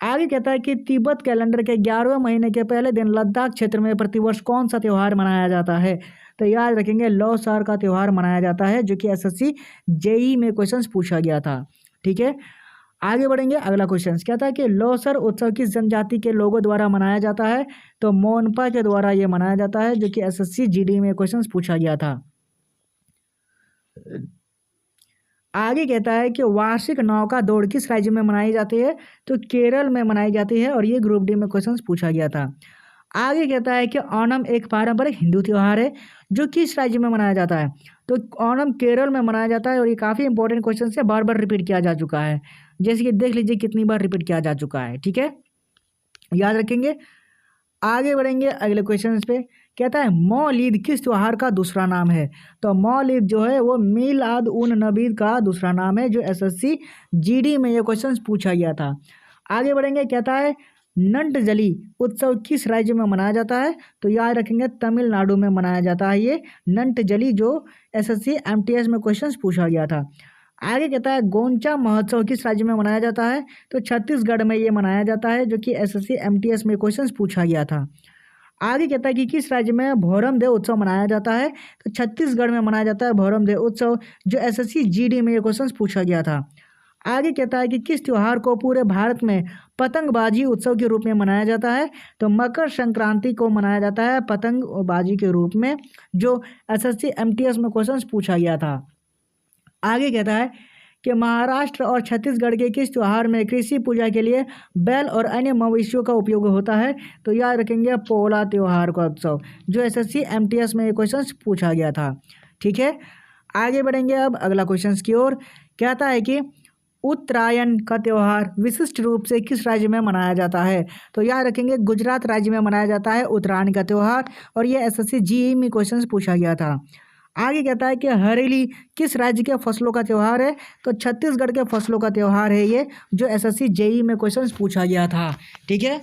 आगे कहता है कि तिब्बत कैलेंडर के 11वें महीने के पहले दिन लद्दाख क्षेत्र में प्रतिवर्ष कौन सा त्यौहार मनाया जाता है। तो याद रखेंगे लौसार का त्यौहार मनाया जाता है, जो कि एसएससी JEE में क्वेश्चन पूछा गया था, ठीक है। आगे बढ़ेंगे। अगला क्वेश्चन कहता है कि लौसर उत्सव किस जनजाति के लोगों द्वारा मनाया जाता है। तो मोनपा के द्वारा ये मनाया जाता है, जो कि एसएससी GD में क्वेश्चन पूछा गया था। आगे कहता है कि वार्षिक नौका दौड़ किस राज्य में मनाई जाती है। तो केरल में मनाई जाती है और ये ग्रुप डी में क्वेश्चन पूछा गया था। आगे कहता है कि ओणम एक पारंपरिक हिंदू त्यौहार है जो किस राज्य में मनाया जाता है। तो ओणम केरल में मनाया जाता है और ये काफ़ी इंपॉर्टेंट क्वेश्चन से बार बार रिपीट किया जा चुका है, जैसे कि देख लीजिए कितनी बार रिपीट किया जा चुका है, ठीक है, याद रखेंगे। आगे बढ़ेंगे अगले क्वेश्चन पे। कहता है मौलीद किस त्यौहार का दूसरा नाम है। तो मौलीद जो है वो मीलाद उन नबी का दूसरा नाम है, जो एसएससी GD में ये क्वेश्चन पूछा गया था। आगे बढ़ेंगे। कहता है नंटजली उत्सव किस राज्य में मनाया जाता है। तो याद रखेंगे तमिलनाडु में मनाया जाता है ये नंटजली, जो एसएससी MTS में क्वेश्चन पूछा गया था। आगे कहता है गोंचा महोत्सव किस राज्य में मनाया जाता है। तो छत्तीसगढ़ में ये मनाया जाता है, जो कि एसएससी MTS में क्वेश्चन पूछा गया था। आगे कहता है कि किस राज्य में भोरम देव उत्सव मनाया जाता है। तो छत्तीसगढ़ में मनाया जाता है भोरम देव उत्सव, जो एसएससी GD में ये क्वेश्चन पूछा गया था। आगे कहता है कि किस त्यौहार को पूरे भारत में पतंगबाजी उत्सव के रूप में मनाया जाता है। तो मकर संक्रांति को मनाया जाता है पतंगबाजी के रूप में, जो एसएससी MTS में क्वेश्चन पूछा गया था। आगे कहता है कि महाराष्ट्र और छत्तीसगढ़ के किस त्यौहार में कृषि पूजा के लिए बैल और अन्य मवेशियों का उपयोग होता है। तो याद रखेंगे पोला त्यौहार का उत्सव, जो एसएससी MTS में ये क्वेश्चन पूछा गया था, ठीक है। आगे बढ़ेंगे अब अगला क्वेश्चन की ओर। कहता है कि उत्तरायण का त्यौहार विशिष्ट रूप से किस राज्य में मनाया जाता है। तो याद रखेंगे गुजरात राज्य में मनाया जाता है उत्तरायण का त्यौहार, और ये एसएससी GE में क्वेश्चन पूछा गया था। आगे कहता है कि हरेली किस राज्य के फसलों का त्यौहार है। तो छत्तीसगढ़ के फसलों का त्यौहार है ये, जो एसएससी JE में क्वेश्चन पूछा गया था, ठीक है।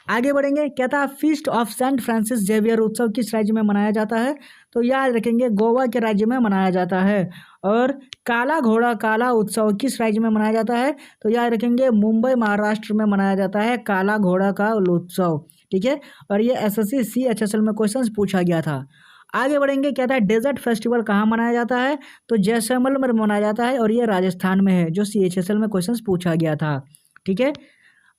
आगे बढ़ेंगे। कहता है feast of Saint Francis Xavier उत्सव किस राज्य में मनाया जाता है। तो याद रखेंगे गोवा के राज्य में मनाया जाता है। और काला घोड़ा काला उत्सव किस राज्य में मनाया जाता है। तो याद रखेंगे मुंबई महाराष्ट्र में मनाया जाता है काला घोड़ा का उत्सव, ठीक है, और ये एसएससी CHSL में क्वेश्चन पूछा गया था। आगे बढ़ेंगे। कहता है डेजर्ट फेस्टिवल कहाँ मनाया जाता है। तो जैसलमेर में मनाया जाता है और ये राजस्थान में है, जो CHSL में क्वेश्चन पूछा गया था, ठीक है।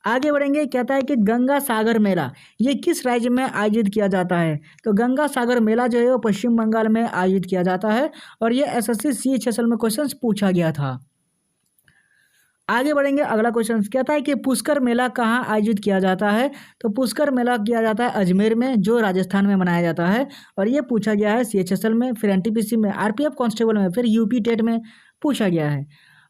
आगे बढ़ेंगे। कहता है कि गंगा सागर मेला ये किस राज्य में आयोजित किया जाता है। तो गंगा सागर मेला जो है वो पश्चिम बंगाल में आयोजित किया जाता है और ये एसएससी CHSL में क्वेश्चन पूछा गया था। आगे बढ़ेंगे। अगला क्वेश्चन कहता है कि पुष्कर मेला कहाँ आयोजित किया जाता है। तो पुष्कर मेला किया जाता है अजमेर में, जो राजस्थान में मनाया जाता है, और ये पूछा गया है CHSL में, फिर NTPC में, RPF कांस्टेबल में, फिर UP टेट में पूछा गया है।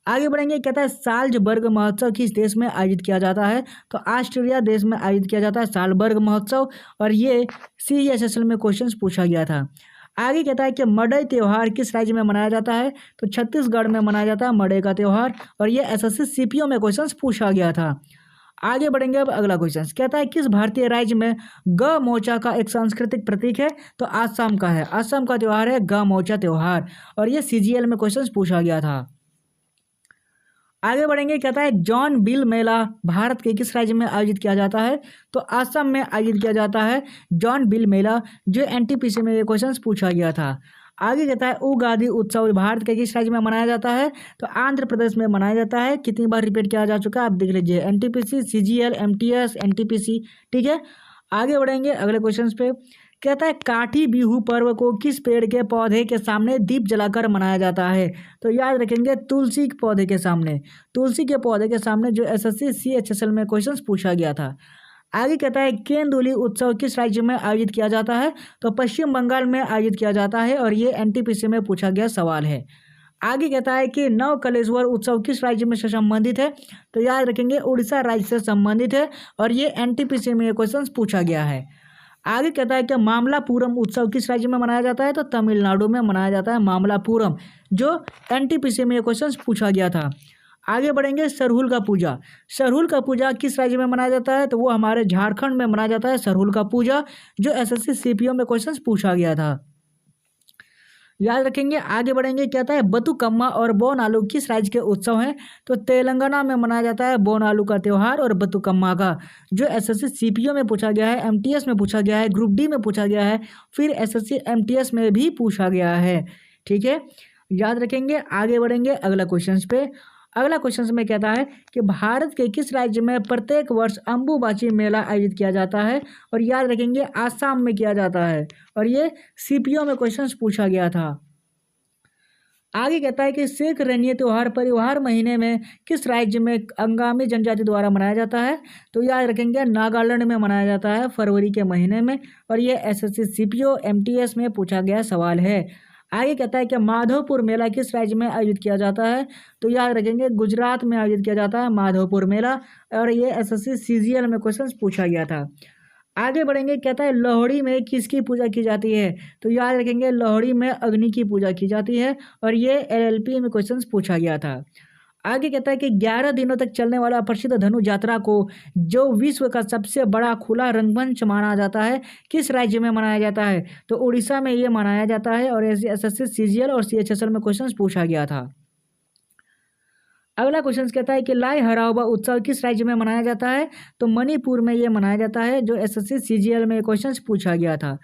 आगे बढ़ेंगे। कहता है साल्जबर्ग महोत्सव किस देश में आयोजित किया जाता है। तो ऑस्ट्रेलिया देश में आयोजित किया जाता है साल्जबर्ग महोत्सव, और ये CHSL में क्वेश्चन पूछा गया था। आगे कहता है कि मड़ई त्यौहार किस राज्य में मनाया जाता है। तो छत्तीसगढ़ में मनाया जाता है मड़ई का त्यौहार, और ये एसएससी CPO में क्वेश्चन पूछा गया था। आगे बढ़ेंगे अब अगला क्वेश्चन कहता है किस भारतीय राज्य में ग मोचा का एक सांस्कृतिक प्रतीक है? तो आसाम का है। आसाम का त्योहार है ग मोचा त्योहार और ये सीजीएल में क्वेश्चन पूछा गया था। आगे बढ़ेंगे कहता है जॉन बिल मेला भारत के किस राज्य में आयोजित किया जाता है? तो आसाम में आयोजित किया जाता है जॉन बिल मेला, जो एनटीपीसी में ये क्वेश्चन पूछा गया था। आगे कहता है उगादि उत्सव भारत के किस राज्य में मनाया जाता है? तो आंध्र प्रदेश में मनाया जाता है। कितनी बार रिपीट किया जा चुका है आप देख लीजिए, एनटीपीसी, सीजीएल, एमटीएस, एनटीपीसी। ठीक है, आगे बढ़ेंगे अगले क्वेश्चन पे। कहता है काठी बिहू पर्व को किस पेड़ के पौधे के सामने दीप जलाकर मनाया जाता है? तो याद रखेंगे तुलसी के पौधे के सामने, तुलसी के पौधे के सामने, जो एसएससी सीएचएसएल में क्वेश्चन पूछा गया था। आगे कहता है केंदुली उत्सव किस राज्य में आयोजित किया जाता है? तो पश्चिम बंगाल में आयोजित किया जाता है और ये एनटीपीसी में पूछा गया सवाल है। आगे कहता है कि नवकलेश्वर उत्सव किस राज्य में से संबंधित है? तो याद रखेंगे उड़ीसा राज्य से संबंधित है और ये एनटीपीसी में ये क्वेश्चन पूछा गया है। आगे कहता है कि मामलापुरम उत्सव किस राज्य में मनाया जाता है? तो तमिलनाडु में मनाया जाता है मामलापुरम, जो एनटीपीसी में ये क्वेश्चन पूछा गया था। आगे बढ़ेंगे सरहुल का पूजा। सरहुल का पूजा किस राज्य में मनाया जाता है? तो वो हमारे झारखंड में मनाया जाता है सरहुल का पूजा, जो एसएससी सीपीओ में क्वेश्चन पूछा गया था। याद रखेंगे। आगे बढ़ेंगे कहता है बतुकम्मा और बोनालू किस राज्य के उत्सव हैं? तो तेलंगाना में मनाया जाता है बोनालू का त्यौहार और बतुकम्मा का, जो एसएससी सीपीओ में पूछा गया है, एमटीएस में पूछा गया है, ग्रुप डी में पूछा गया है, फिर एसएससी एमटीएस में भी पूछा गया है। ठीक है, याद रखेंगे। आगे बढ़ेंगे अगला क्वेश्चन पे। अगला क्वेश्चन में कहता है कि भारत के किस राज्य में प्रत्येक वर्ष अंबुबाची मेला आयोजित किया जाता है? और याद रखेंगे आसाम में किया जाता है और ये सीपीओ में क्वेश्चन पूछा गया था। आगे कहता है कि सिख रैनी त्यौहार परिवार महीने में किस राज्य में अंगामी जनजाति द्वारा मनाया जाता है? तो याद रखेंगे नागालैंड में मनाया जाता है फरवरी के महीने में और ये एसएससी सीपीओ एमटीएस में पूछा गया सवाल है। आगे कहता है कि माधवपुर मेला किस राज्य में आयोजित किया जाता है? तो याद रखेंगे गुजरात में आयोजित किया जाता है माधवपुर मेला और ये एसएससी सीजीएल में क्वेश्चन पूछा गया था। आगे बढ़ेंगे कहता है लोहड़ी में किसकी पूजा की जाती है? तो याद रखेंगे लोहड़ी में अग्नि की पूजा की जाती है और ये एलएलपी में क्वेश्चन पूछा गया था। आगे कहता है कि 11 दिनों तक चलने वाला प्रसिद्ध धनु यात्रा को, जो विश्व का सबसे बड़ा खुला रंगमंच माना जाता है, किस राज्य में मनाया जाता है? तो उड़ीसा में ये मनाया जाता है और एसएससी सीजीएल और सीएचएसएल में क्वेश्चन पूछा गया था। अगला क्वेश्चन कहता है कि लाई हराओबा उत्सव किस राज्य में मनाया जाता है? तो मणिपुर में ये मनाया जाता है, जो एसएससी सीजीएल में क्वेश्चन पूछा गया था।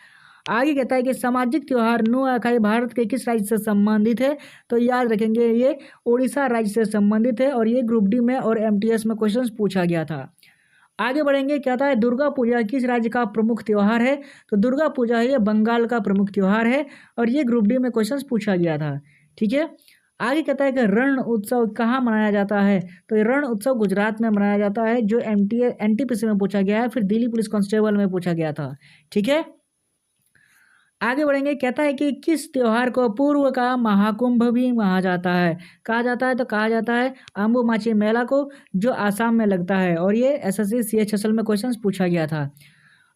आगे कहता है कि सामाजिक त्यौहार नुआखाई भारत के किस राज्य से संबंधित है? तो याद रखेंगे ये उड़ीसा राज्य से संबंधित है और ये ग्रुप डी में और एमटीएस में क्वेश्चन पूछा गया था। आगे बढ़ेंगे कहता है दुर्गा पूजा किस राज्य का प्रमुख त्यौहार है? तो दुर्गा पूजा ये बंगाल का प्रमुख त्यौहार है और ये ग्रुप डी में क्वेश्चन पूछा गया था। ठीक है, आगे कहता है कि रण उत्सव कहाँ मनाया जाता है? तो ये रण उत्सव गुजरात में मनाया जाता है, जो एनटीपीसी में पूछा गया है, फिर दिल्ली पुलिस कांस्टेबल में पूछा गया था। ठीक है, आगे बढ़ेंगे कहता है कि किस त्योहार को पूर्व का महाकुंभ भी कहा जाता है? कहा जाता है तो कहा जाता है अंबुबाची मेला को, जो आसाम में लगता है और ये एसएससी सीएचएसएल में क्वेश्चन पूछा गया था।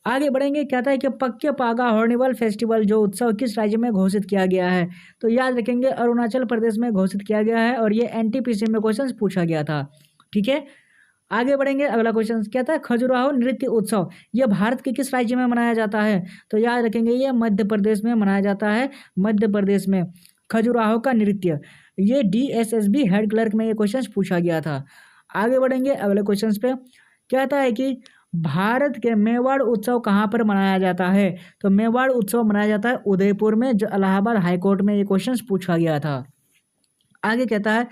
आगे बढ़ेंगे कहता है कि पक्के पागा हॉर्निवल फेस्टिवल जो उत्सव किस राज्य में घोषित किया गया है? तो याद रखेंगे अरुणाचल प्रदेश में घोषित किया गया है और ये एनटीपीसी में क्वेश्चन पूछा गया था। ठीक है, आगे बढ़ेंगे अगला क्वेश्चन कहता है खजुराहो नृत्य उत्सव यह भारत के किस राज्य में मनाया जाता है? तो याद रखेंगे ये मध्य प्रदेश में मनाया जाता है। मध्य प्रदेश में खजुराहो का नृत्य, ये डीएसएसबी हेड क्लर्क में ये क्वेश्चन पूछा गया था। आगे बढ़ेंगे अगले क्वेश्चन पे। कहता है कि भारत के मेवाड़ उत्सव कहाँ पर मनाया जाता है? तो मेवाड़ उत्सव मनाया जाता है उदयपुर में, जो इलाहाबाद हाईकोर्ट में ये क्वेश्चन पूछा गया था। आगे कहता है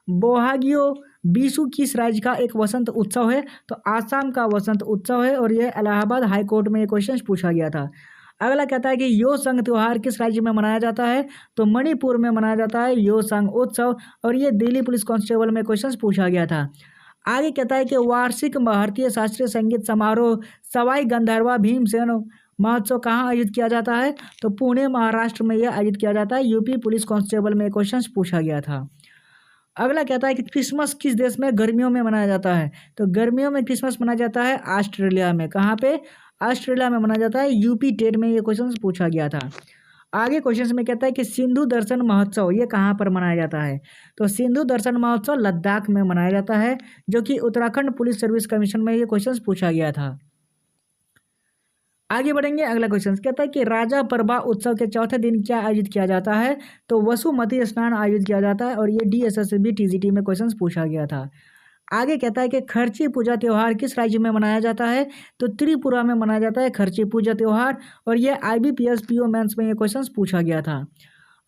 बोहागियो बीसू किस राज्य का एक वसंत उत्सव है? तो आसाम का वसंत उत्सव है और यह इलाहाबाद हाईकोर्ट में ये क्वेश्चन पूछा गया था। अगला कहता है कि योसंग त्यौहार किस राज्य में मनाया जाता है? तो मणिपुर में मनाया जाता है योसंग उत्सव और ये दिल्ली पुलिस कांस्टेबल में क्वेश्चन पूछा गया था। आगे कहता है कि वार्षिक भारतीय शास्त्रीय संगीत समारोह सवाई गंधर्वा भीमसेन महोत्सव कहाँ आयोजित किया जाता है? तो पुणे महाराष्ट्र में यह आयोजित किया जाता है। यूपी पुलिस कांस्टेबल में क्वेश्चन पूछा गया था। अगला कहता है कि क्रिसमस किस देश में गर्मियों में मनाया जाता है? तो गर्मियों में क्रिसमस मनाया जाता है ऑस्ट्रेलिया में। कहाँ पे? ऑस्ट्रेलिया में मनाया जाता है। यूपी टेट में ये क्वेश्चन पूछा गया था। आगे क्वेश्चन में कहता है कि सिंधु दर्शन महोत्सव ये कहाँ पर मनाया जाता है। तो सिंधु दर्शन महोत्सव लद्दाख में मनाया जाता है, जो कि उत्तराखंड पुलिस सर्विस कमीशन में ये क्वेश्चन पूछा गया था। आगे बढ़ेंगे, अगला क्वेश्चन कहता है कि राजा परबा उत्सव के चौथे दिन क्या आयोजित किया जाता है। तो वसुमती स्नान आयोजित किया जाता है, और ये DSSB TGT में क्वेश्चन पूछा गया था। आगे कहता है कि खर्ची पूजा त्यौहार किस राज्य में मनाया जाता है। तो त्रिपुरा में मनाया जाता है खर्ची पूजा त्यौहार, और ये IBPS PO मेंस में ये क्वेश्चन पूछा गया था।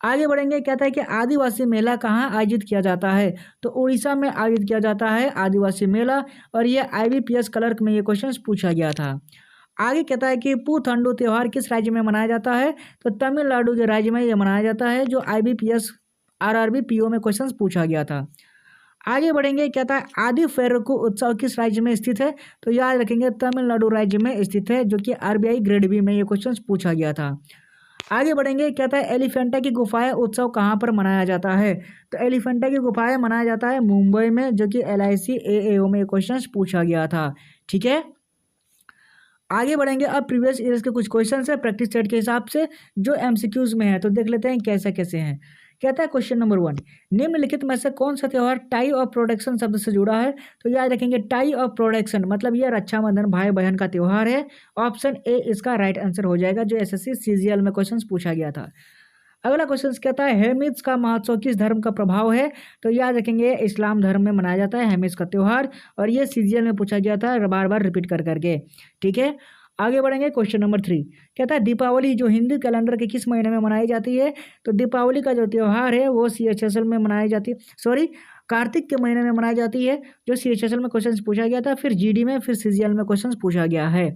आगे बढ़ेंगे, कहता है कि आदिवासी मेला कहाँ आयोजित किया जाता है। तो उड़ीसा में आयोजित किया जाता है आदिवासी मेला, और ये IBPS क्लर्क में ये क्वेश्चन पूछा गया था। आगे कहता है कि पुथंडू त्यौहार किस राज्य में मनाया जाता है। तो तमिलनाडु के राज्य में ये मनाया जाता है, जो IBPS RRB PO में क्वेश्चन पूछा गया था। आगे बढ़ेंगे, कहता है आदि फेरकू उत्सव किस राज्य में स्थित है। तो याद रखेंगे तमिलनाडु राज्य में स्थित है, जो कि RBI ग्रेड B में ये क्वेश्चन पूछा गया था। आगे बढ़ेंगे, कहता है एलिफेंटा की गुफाएं उत्सव कहाँ पर मनाया जाता है। तो एलिफेंटा की गुफाएं मनाया जाता है मुंबई में, जो कि LIC AAO में क्वेश्चन पूछा गया था। ठीक है, आगे बढ़ेंगे। अब प्रीवियस ईयर्स के कुछ क्वेश्चन है प्रैक्टिस सेट के हिसाब से, जो MCQs में है, तो देख लेते हैं कैसे कैसे हैं। कहता है क्वेश्चन नंबर 1, निम्नलिखित में से कौन सा त्यौहार टाई ऑफ प्रोडक्शन शब्द से जुड़ा है। तो याद रखेंगे टाई ऑफ प्रोडक्शन मतलब ये रक्षाबंधन भाई बहन का त्यौहार है। ऑप्शन ए इसका राइट आंसर हो जाएगा, जो SSC CGL में क्वेश्चन पूछा गया था। अगला क्वेश्चन कहता है हेमिज का महोत्सव किस धर्म का प्रभाव है। तो याद रखेंगे इस्लाम धर्म में मनाया जाता है हेमिज का त्यौहार, और ये CGL में पूछा गया था बार बार रिपीट कर करके। ठीक है, आगे बढ़ेंगे। क्वेश्चन नंबर 3 कहता है दीपावली जो हिंदू कैलेंडर के किस महीने में मनाई जाती है। तो दीपावली का जो त्यौहार है वो CHSL में मनाई जाती है, सॉरी कार्तिक के महीने में मनाई जाती है, जो CHSL में क्वेश्चन पूछा गया था, फिर GD में, फिर CGL में क्वेश्चन पूछा गया है।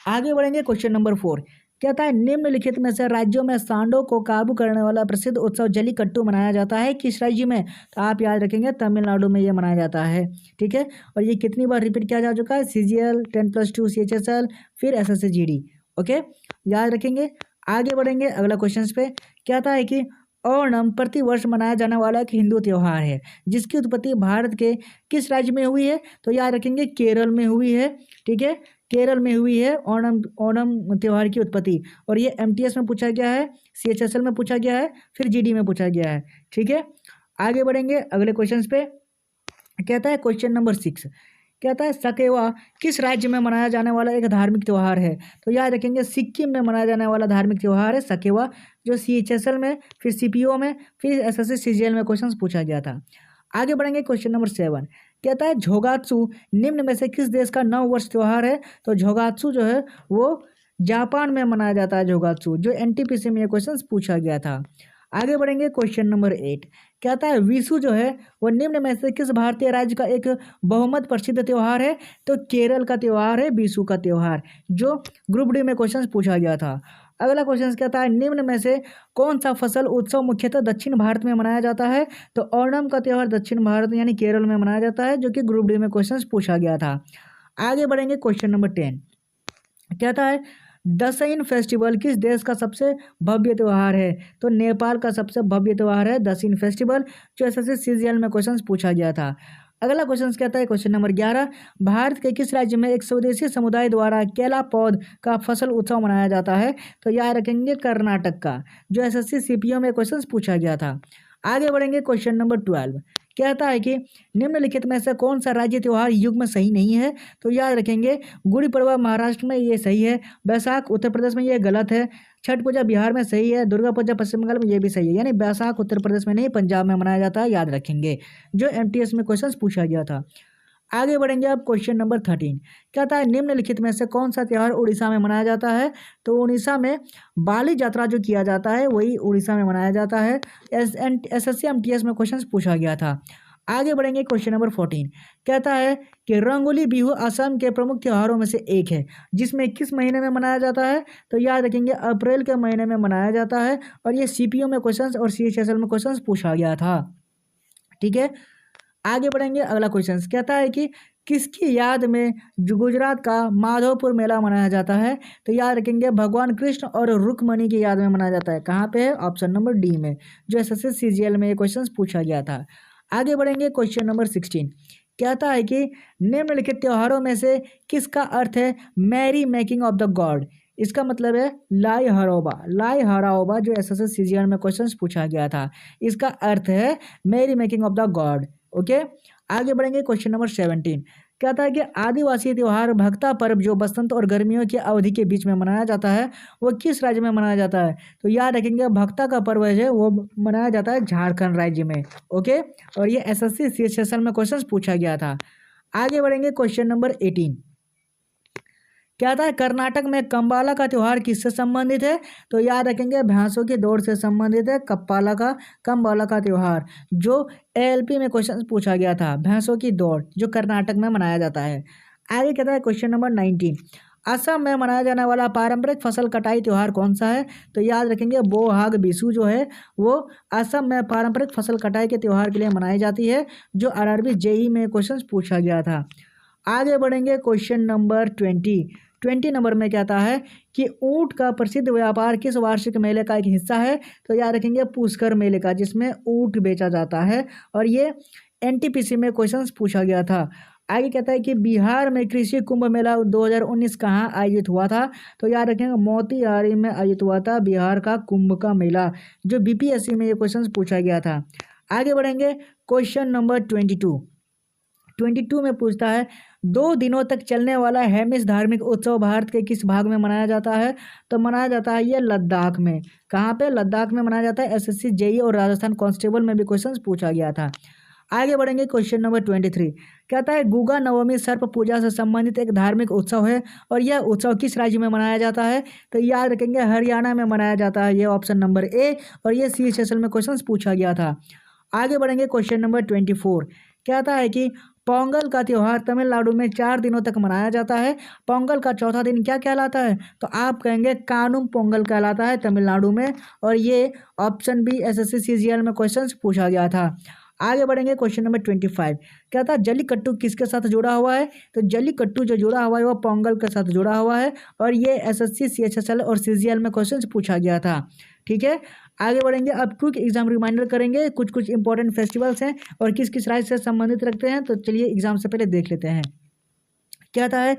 आगे बढ़ेंगे। क्वेश्चन नंबर 4 कहता है निम्नलिखित में से राज्यों में सांडों को काबू करने वाला प्रसिद्ध उत्सव जलीकट्टू मनाया जाता है किस राज्य में। तो आप याद रखेंगे तमिलनाडु में ये मनाया जाता है। ठीक है, और ये कितनी बार रिपीट किया जा चुका है, CGL 10+2 CHSL फिर SSC GD। ओके, याद रखेंगे। आगे बढ़ेंगे अगला क्वेश्चन पे। कहता है कि ओणम प्रतिवर्ष मनाया जाने वाला एक हिंदू त्यौहार है, जिसकी उत्पत्ति भारत के किस राज्य में हुई है। तो याद रखेंगे केरल में हुई है। ठीक है, केरल में हुई है ओणम त्यौहार की उत्पत्ति, और ये MTS में पूछा गया है, CHSL में पूछा गया है, फिर GD में पूछा गया है। ठीक है, आगे बढ़ेंगे अगले क्वेश्चन पे। कहता है क्वेश्चन नंबर 6 कहता है सकेवा किस राज्य में मनाया जाने वाला एक धार्मिक त्यौहार है। तो याद रखेंगे सिक्किम में मनाया जाने वाला धार्मिक त्यौहार है सकेवा, जो CHSL में, फिर CPO में, फिर SSC CGL में क्वेश्चन पूछा गया था। आगे बढ़ेंगे। क्वेश्चन नंबर 7 कहता है झोगात्सु निम्न में से किस देश का नव वर्ष त्यौहार है। तो झोगात्सु जो है वो जापान में मनाया जाता है झोगात्सु, जो NTPC में ये क्वेश्चन पूछा गया था। आगे बढ़ेंगे। क्वेश्चन नंबर 8 कहता है विशु जो है वो निम्न में से किस भारतीय राज्य का एक बहुमत प्रसिद्ध त्यौहार है। तो केरल का त्यौहार है विशु का त्यौहार, जो ग्रुप D में क्वेश्चन पूछा गया था। अगला क्वेश्चन कहता है निम्न में से कौन सा फसल उत्सव मुख्यतः दक्षिण भारत में मनाया जाता है। तो ओणम का त्यौहार दक्षिण भारत यानी केरल में मनाया जाता है, जो कि ग्रुप D में क्वेश्चन पूछा गया था। आगे बढ़ेंगे। क्वेश्चन नंबर 10 कहता है दशईन फेस्टिवल किस देश का सबसे भव्य त्यौहार है। तो नेपाल का सबसे भव्य त्यौहार है दशईन फेस्टिवल, जो SSC CGL में क्वेश्चन पूछा गया था। अगला क्वेश्चन कहता है क्वेश्चन नंबर 11 भारत के किस राज्य में एक स्वदेशी समुदाय द्वारा केला पौध का फसल उत्सव मनाया जाता है। तो याद रखेंगे कर्नाटक का, जो SSC CPO में क्वेश्चन पूछा गया था। आगे बढ़ेंगे। क्वेश्चन नंबर 12 कहता है कि निम्नलिखित में से कौन सा राज्य त्यौहार युग में सही नहीं है। तो याद रखेंगे गुड़ी पड़वा महाराष्ट्र में ये सही है, बैसाख उत्तर प्रदेश में ये गलत है, छठ पूजा बिहार में सही है, दुर्गा पूजा पश्चिम बंगाल में ये भी सही है। यानी बैसाख उत्तर प्रदेश में नहीं पंजाब में मनाया जाता है, याद रखेंगे, जो MTS में क्वेश्चन पूछा गया था। आगे बढ़ेंगे। अब क्वेश्चन नंबर 13 कहता है निम्नलिखित में से कौन सा त्यौहार उड़ीसा में मनाया जाता है। तो उड़ीसा में बाली यात्रा जो किया जाता है वही उड़ीसा में मनाया जाता है। SSC MTS में क्वेश्चन पूछा गया था। आगे बढ़ेंगे। क्वेश्चन नंबर 14 कहता है कि रंगोली बिहू असम के प्रमुख त्योहारों में से एक है, जिसमें किस महीने में मनाया जाता है। तो याद रखेंगे अप्रैल के महीने में मनाया जाता है, और ये CPO में क्वेश्चन और CHSL में क्वेश्चन पूछा गया था। ठीक है, आगे बढ़ेंगे। अगला क्वेश्चन कहता है कि किसकी याद में गुजरात का माधवपुर मेला मनाया जाता है। तो याद रखेंगे भगवान कृष्ण और रुक्मणी की याद में मनाया जाता है। कहाँ पे है, ऑप्शन नंबर D में, जो SSC CGL में ये क्वेश्चन पूछा गया था। आगे बढ़ेंगे। क्वेश्चन नंबर 16 कहता है कि निम्नलिखित त्योहारों में से किसका अर्थ है merry making of the god. इसका मतलब है लाई हरोबा। लाई हराओबा जो एसएससी सीजीएल में क्वेश्चंस पूछा गया था, इसका अर्थ है merry making of the god. Okay, आगे बढ़ेंगे। क्वेश्चन नंबर 17 कहता है कि आदिवासी त्योहार भक्ता पर्व जो बसंत और गर्मियों की अवधि के बीच में मनाया जाता है वो किस राज्य में मनाया जाता है? तो याद रखेंगे भक्ता का पर्व है वो मनाया जाता है झारखंड राज्य में। ओके, और ये एसएससी सीजीएल में क्वेश्चन पूछा गया था। आगे बढ़ेंगे। क्वेश्चन नंबर 18 क्या था? कर्नाटक में कंबाला का त्योहार किससे संबंधित है? तो याद रखेंगे भैंसों की दौड़ से संबंधित है कंबाला का त्योहार, जो एएलपी में क्वेश्चन पूछा गया था। भैंसों की दौड़ जो कर्नाटक में मनाया जाता है। आगे कहता है क्वेश्चन नंबर 19 असम में मनाया जाने वाला पारंपरिक फसल कटाई त्योहार कौन सा है? तो याद रखेंगे बोहाग बिशु जो है वो असम में पारंपरिक फसल कटाई के त्योहार के लिए मनाई जाती है, जो आरआरबी जेई में क्वेश्चन पूछा गया था। आगे बढ़ेंगे। क्वेश्चन नंबर 20 नंबर में कहता है कि ऊंट का प्रसिद्ध व्यापार किस वार्षिक मेले का एक हिस्सा है? तो याद रखेंगे पुष्कर मेले का, जिसमें ऊंट बेचा जाता है, और ये एनटीपीसी में क्वेश्चंस पूछा गया था। आगे कहता है कि बिहार में कृषि कुंभ मेला 2019 कहाँ आयोजित हुआ था? तो याद रखेंगे मोतिहारी में आयोजित हुआ था बिहार का कुंभ का मेला, जो बीपीएससी में ये क्वेश्चन पूछा गया था। आगे बढ़ेंगे। क्वेश्चन नंबर 22 में पूछता है 2 दिनों तक चलने वाला हेमिस धार्मिक उत्सव भारत के किस भाग में मनाया जाता है? तो मनाया जाता है ये लद्दाख में। कहाँ पे? लद्दाख में मनाया जाता है। एसएससी जेई और राजस्थान कांस्टेबल में भी क्वेश्चन पूछा गया था। आगे बढ़ेंगे। क्वेश्चन नंबर 23 कहता है गुगा नवमी सर्प पूजा से संबंधित एक धार्मिक उत्सव है और यह उत्सव किस राज्य में मनाया जाता है? तो याद रखेंगे हरियाणा में मनाया जाता है, ये ऑप्शन नंबर ए, और ये सीजीएल में क्वेश्चन पूछा गया था। आगे बढ़ेंगे। क्वेश्चन नंबर 24 कहता है कि पोंगल का त्योहार तमिलनाडु में 4 दिनों तक मनाया जाता है। पोंगल का चौथा दिन क्या कहलाता है? तो आप कहेंगे कानुम पोंगल कहलाता है तमिलनाडु में, और ये ऑप्शन बी एसएससी सीजीएल में क्वेश्चन पूछा गया था। आगे बढ़ेंगे। क्वेश्चन नंबर 25 कहता है जल्लीकट्टू किसके साथ जुड़ा हुआ है? तो जल्लीकट्टू जो जुड़ा हुआ है वो पोंगल के साथ जुड़ा हुआ है, और ये एसएससी सीएचएसएल और सीजीएल में क्वेश्चन पूछा गया था। ठीक है, आगे बढ़ेंगे। अब क्विक एग्जाम रिमाइंडर करेंगे, कुछ इंपॉर्टेंट फेस्टिवल्स हैं और किस किस राज्य से संबंधित रखते हैं। तो चलिए एग्जाम से पहले देख लेते हैं। क्या था है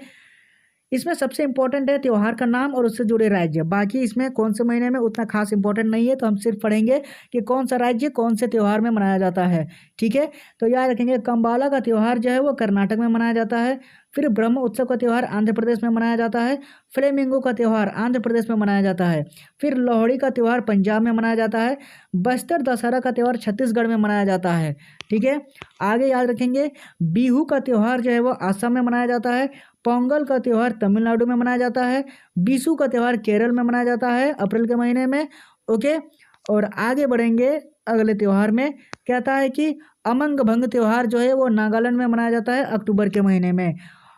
इसमें सबसे इंपॉर्टेंट है त्योहार का नाम और उससे जुड़े राज्य। बाकी इसमें कौन से महीने में उतना खास इंपॉर्टेंट नहीं है, तो हम सिर्फ पढ़ेंगे कि कौन सा राज्य कौन से त्योहार में मनाया जाता है। ठीक है, तो याद रखेंगे कंबाला का त्योहार जो है वो कर्नाटक में मनाया जाता है। फिर ब्रह्म उत्सव का त्यौहार आंध्र प्रदेश में मनाया जाता है। फ्लेमिंगो का त्यौहार आंध्र प्रदेश में मनाया जाता है। फिर लोहड़ी का त्यौहार पंजाब में मनाया जाता है। बस्तर दशहरा का त्यौहार छत्तीसगढ़ में मनाया जाता है। ठीक है, आगे याद रखेंगे बिहू का त्यौहार जो है वो असम में मनाया जाता है। पोंगल का त्यौहार तमिलनाडु में मनाया जाता है। बिशु का त्यौहार केरल में मनाया जाता है अप्रैल के महीने में। ओके, और आगे बढ़ेंगे अगले त्यौहार में। कहता है कि अमंग भंग त्यौहार जो है वो नागालैंड में मनाया जाता है अक्टूबर के महीने में।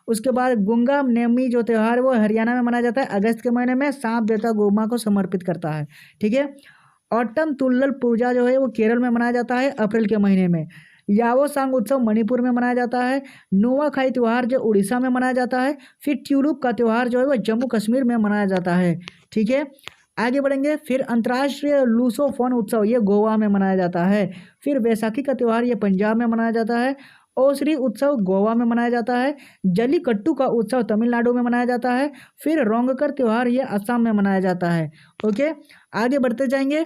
उसके बाद गुंगा नेमी जो त्यौहार वो हरियाणा में मनाया जाता है अगस्त के महीने में, सांप देवता गोमा को समर्पित करता है। ठीक है, ऑटम तुल्लल पूजा जो है वो केरल में मनाया जाता है अप्रैल के महीने में। याओसांग उत्सव मणिपुर में मनाया जाता है। नुआखाई त्यौहार जो उड़ीसा में मनाया जाता है। फिर ट्यूलिप का त्यौहार जो है वो जम्मू कश्मीर में मनाया जाता है। ठीक है, आगे बढ़ेंगे। फिर अंतर्राष्ट्रीय लूसोफोन उत्सव ये गोवा में मनाया जाता है। फिर वैसाखी का त्यौहार ये पंजाब में मनाया जाता है। ओसरी उत्सव गोवा में मनाया जाता है। जल्लीकट्टू का उत्सव तमिलनाडु में मनाया जाता है। फिर रोंगकर त्यौहार ये असम में मनाया जाता है। ओके, आगे बढ़ते जाएंगे।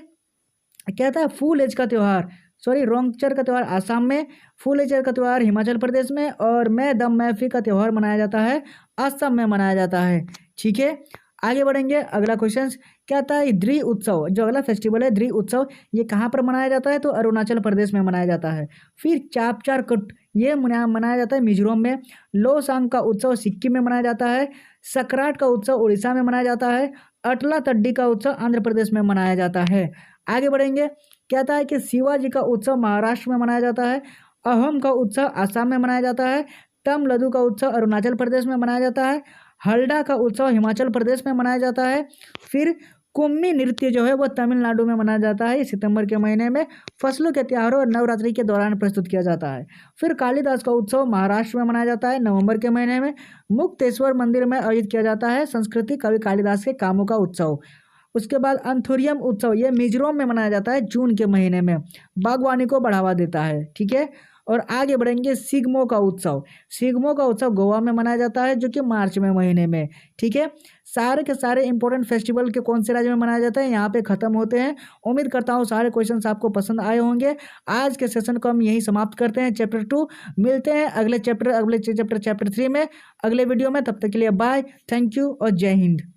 कहता है फूल एज का त्यौहार रोंगचर का त्यौहार आसाम में, फूल एजर का त्यौहार हिमाचल प्रदेश में, और मैं दम महफी का त्यौहार मनाया जाता है असम में मनाया जाता है। ठीक है, आगे बढ़ेंगे। अगला क्वेश्चन कहता है द्री उत्सव जो अगला फेस्टिवल है द्री उत्सव ये कहाँ पर मनाया जाता है? तो अरुणाचल प्रदेश में मनाया जाता है। फिर चापचार कुट ये मनाया जाता है मिजोरम में। लोसांग का उत्सव सिक्किम में मनाया जाता है। सकराट का उत्सव उड़ीसा में मनाया जाता है। अटला तड्डी का उत्सव आंध्र प्रदेश में मनाया जाता है। आगे बढ़ेंगे। कहता है कि शिवाजी का उत्सव महाराष्ट्र में मनाया जाता है। अहोम का उत्सव असम में मनाया जाता है। तमलदु का उत्सव अरुणाचल प्रदेश में मनाया जाता है। हल्डा का उत्सव हिमाचल प्रदेश में मनाया जाता है। फिर कुम्मी नृत्य जो है वो तमिलनाडु में मनाया जाता है सितंबर के महीने में, फसलों के त्योहारों और नवरात्रि के दौरान प्रस्तुत किया जाता है। फिर कालिदास का उत्सव महाराष्ट्र में मनाया जाता है नवंबर के महीने में, मुक्तेश्वर मंदिर में आयोजित किया जाता है संस्कृति कवि कालिदास के कामों का उत्सव। उसके बाद अंथुरियम उत्सव ये मिजोरम में मनाया जाता है जून के महीने में, बागवानी को बढ़ावा देता है। ठीक है, और आगे बढ़ेंगे सिग्मो का उत्सव। सिग्मो का उत्सव गोवा में मनाया जाता है जो कि मार्च में महीने में। ठीक है, सारे के सारे इंपॉर्टेंट फेस्टिवल के कौन से राज्य में मनाया जाता है यहाँ पे खत्म होते हैं। उम्मीद करता हूँ सारे क्वेश्चंस आपको पसंद आए होंगे। आज के सेशन को हम यही समाप्त करते हैं चैप्टर 2। मिलते हैं अगले चैप्टर चैप्टर 3 में, अगले वीडियो में। तब तक के लिए बाय, थैंक यू और जय हिंद।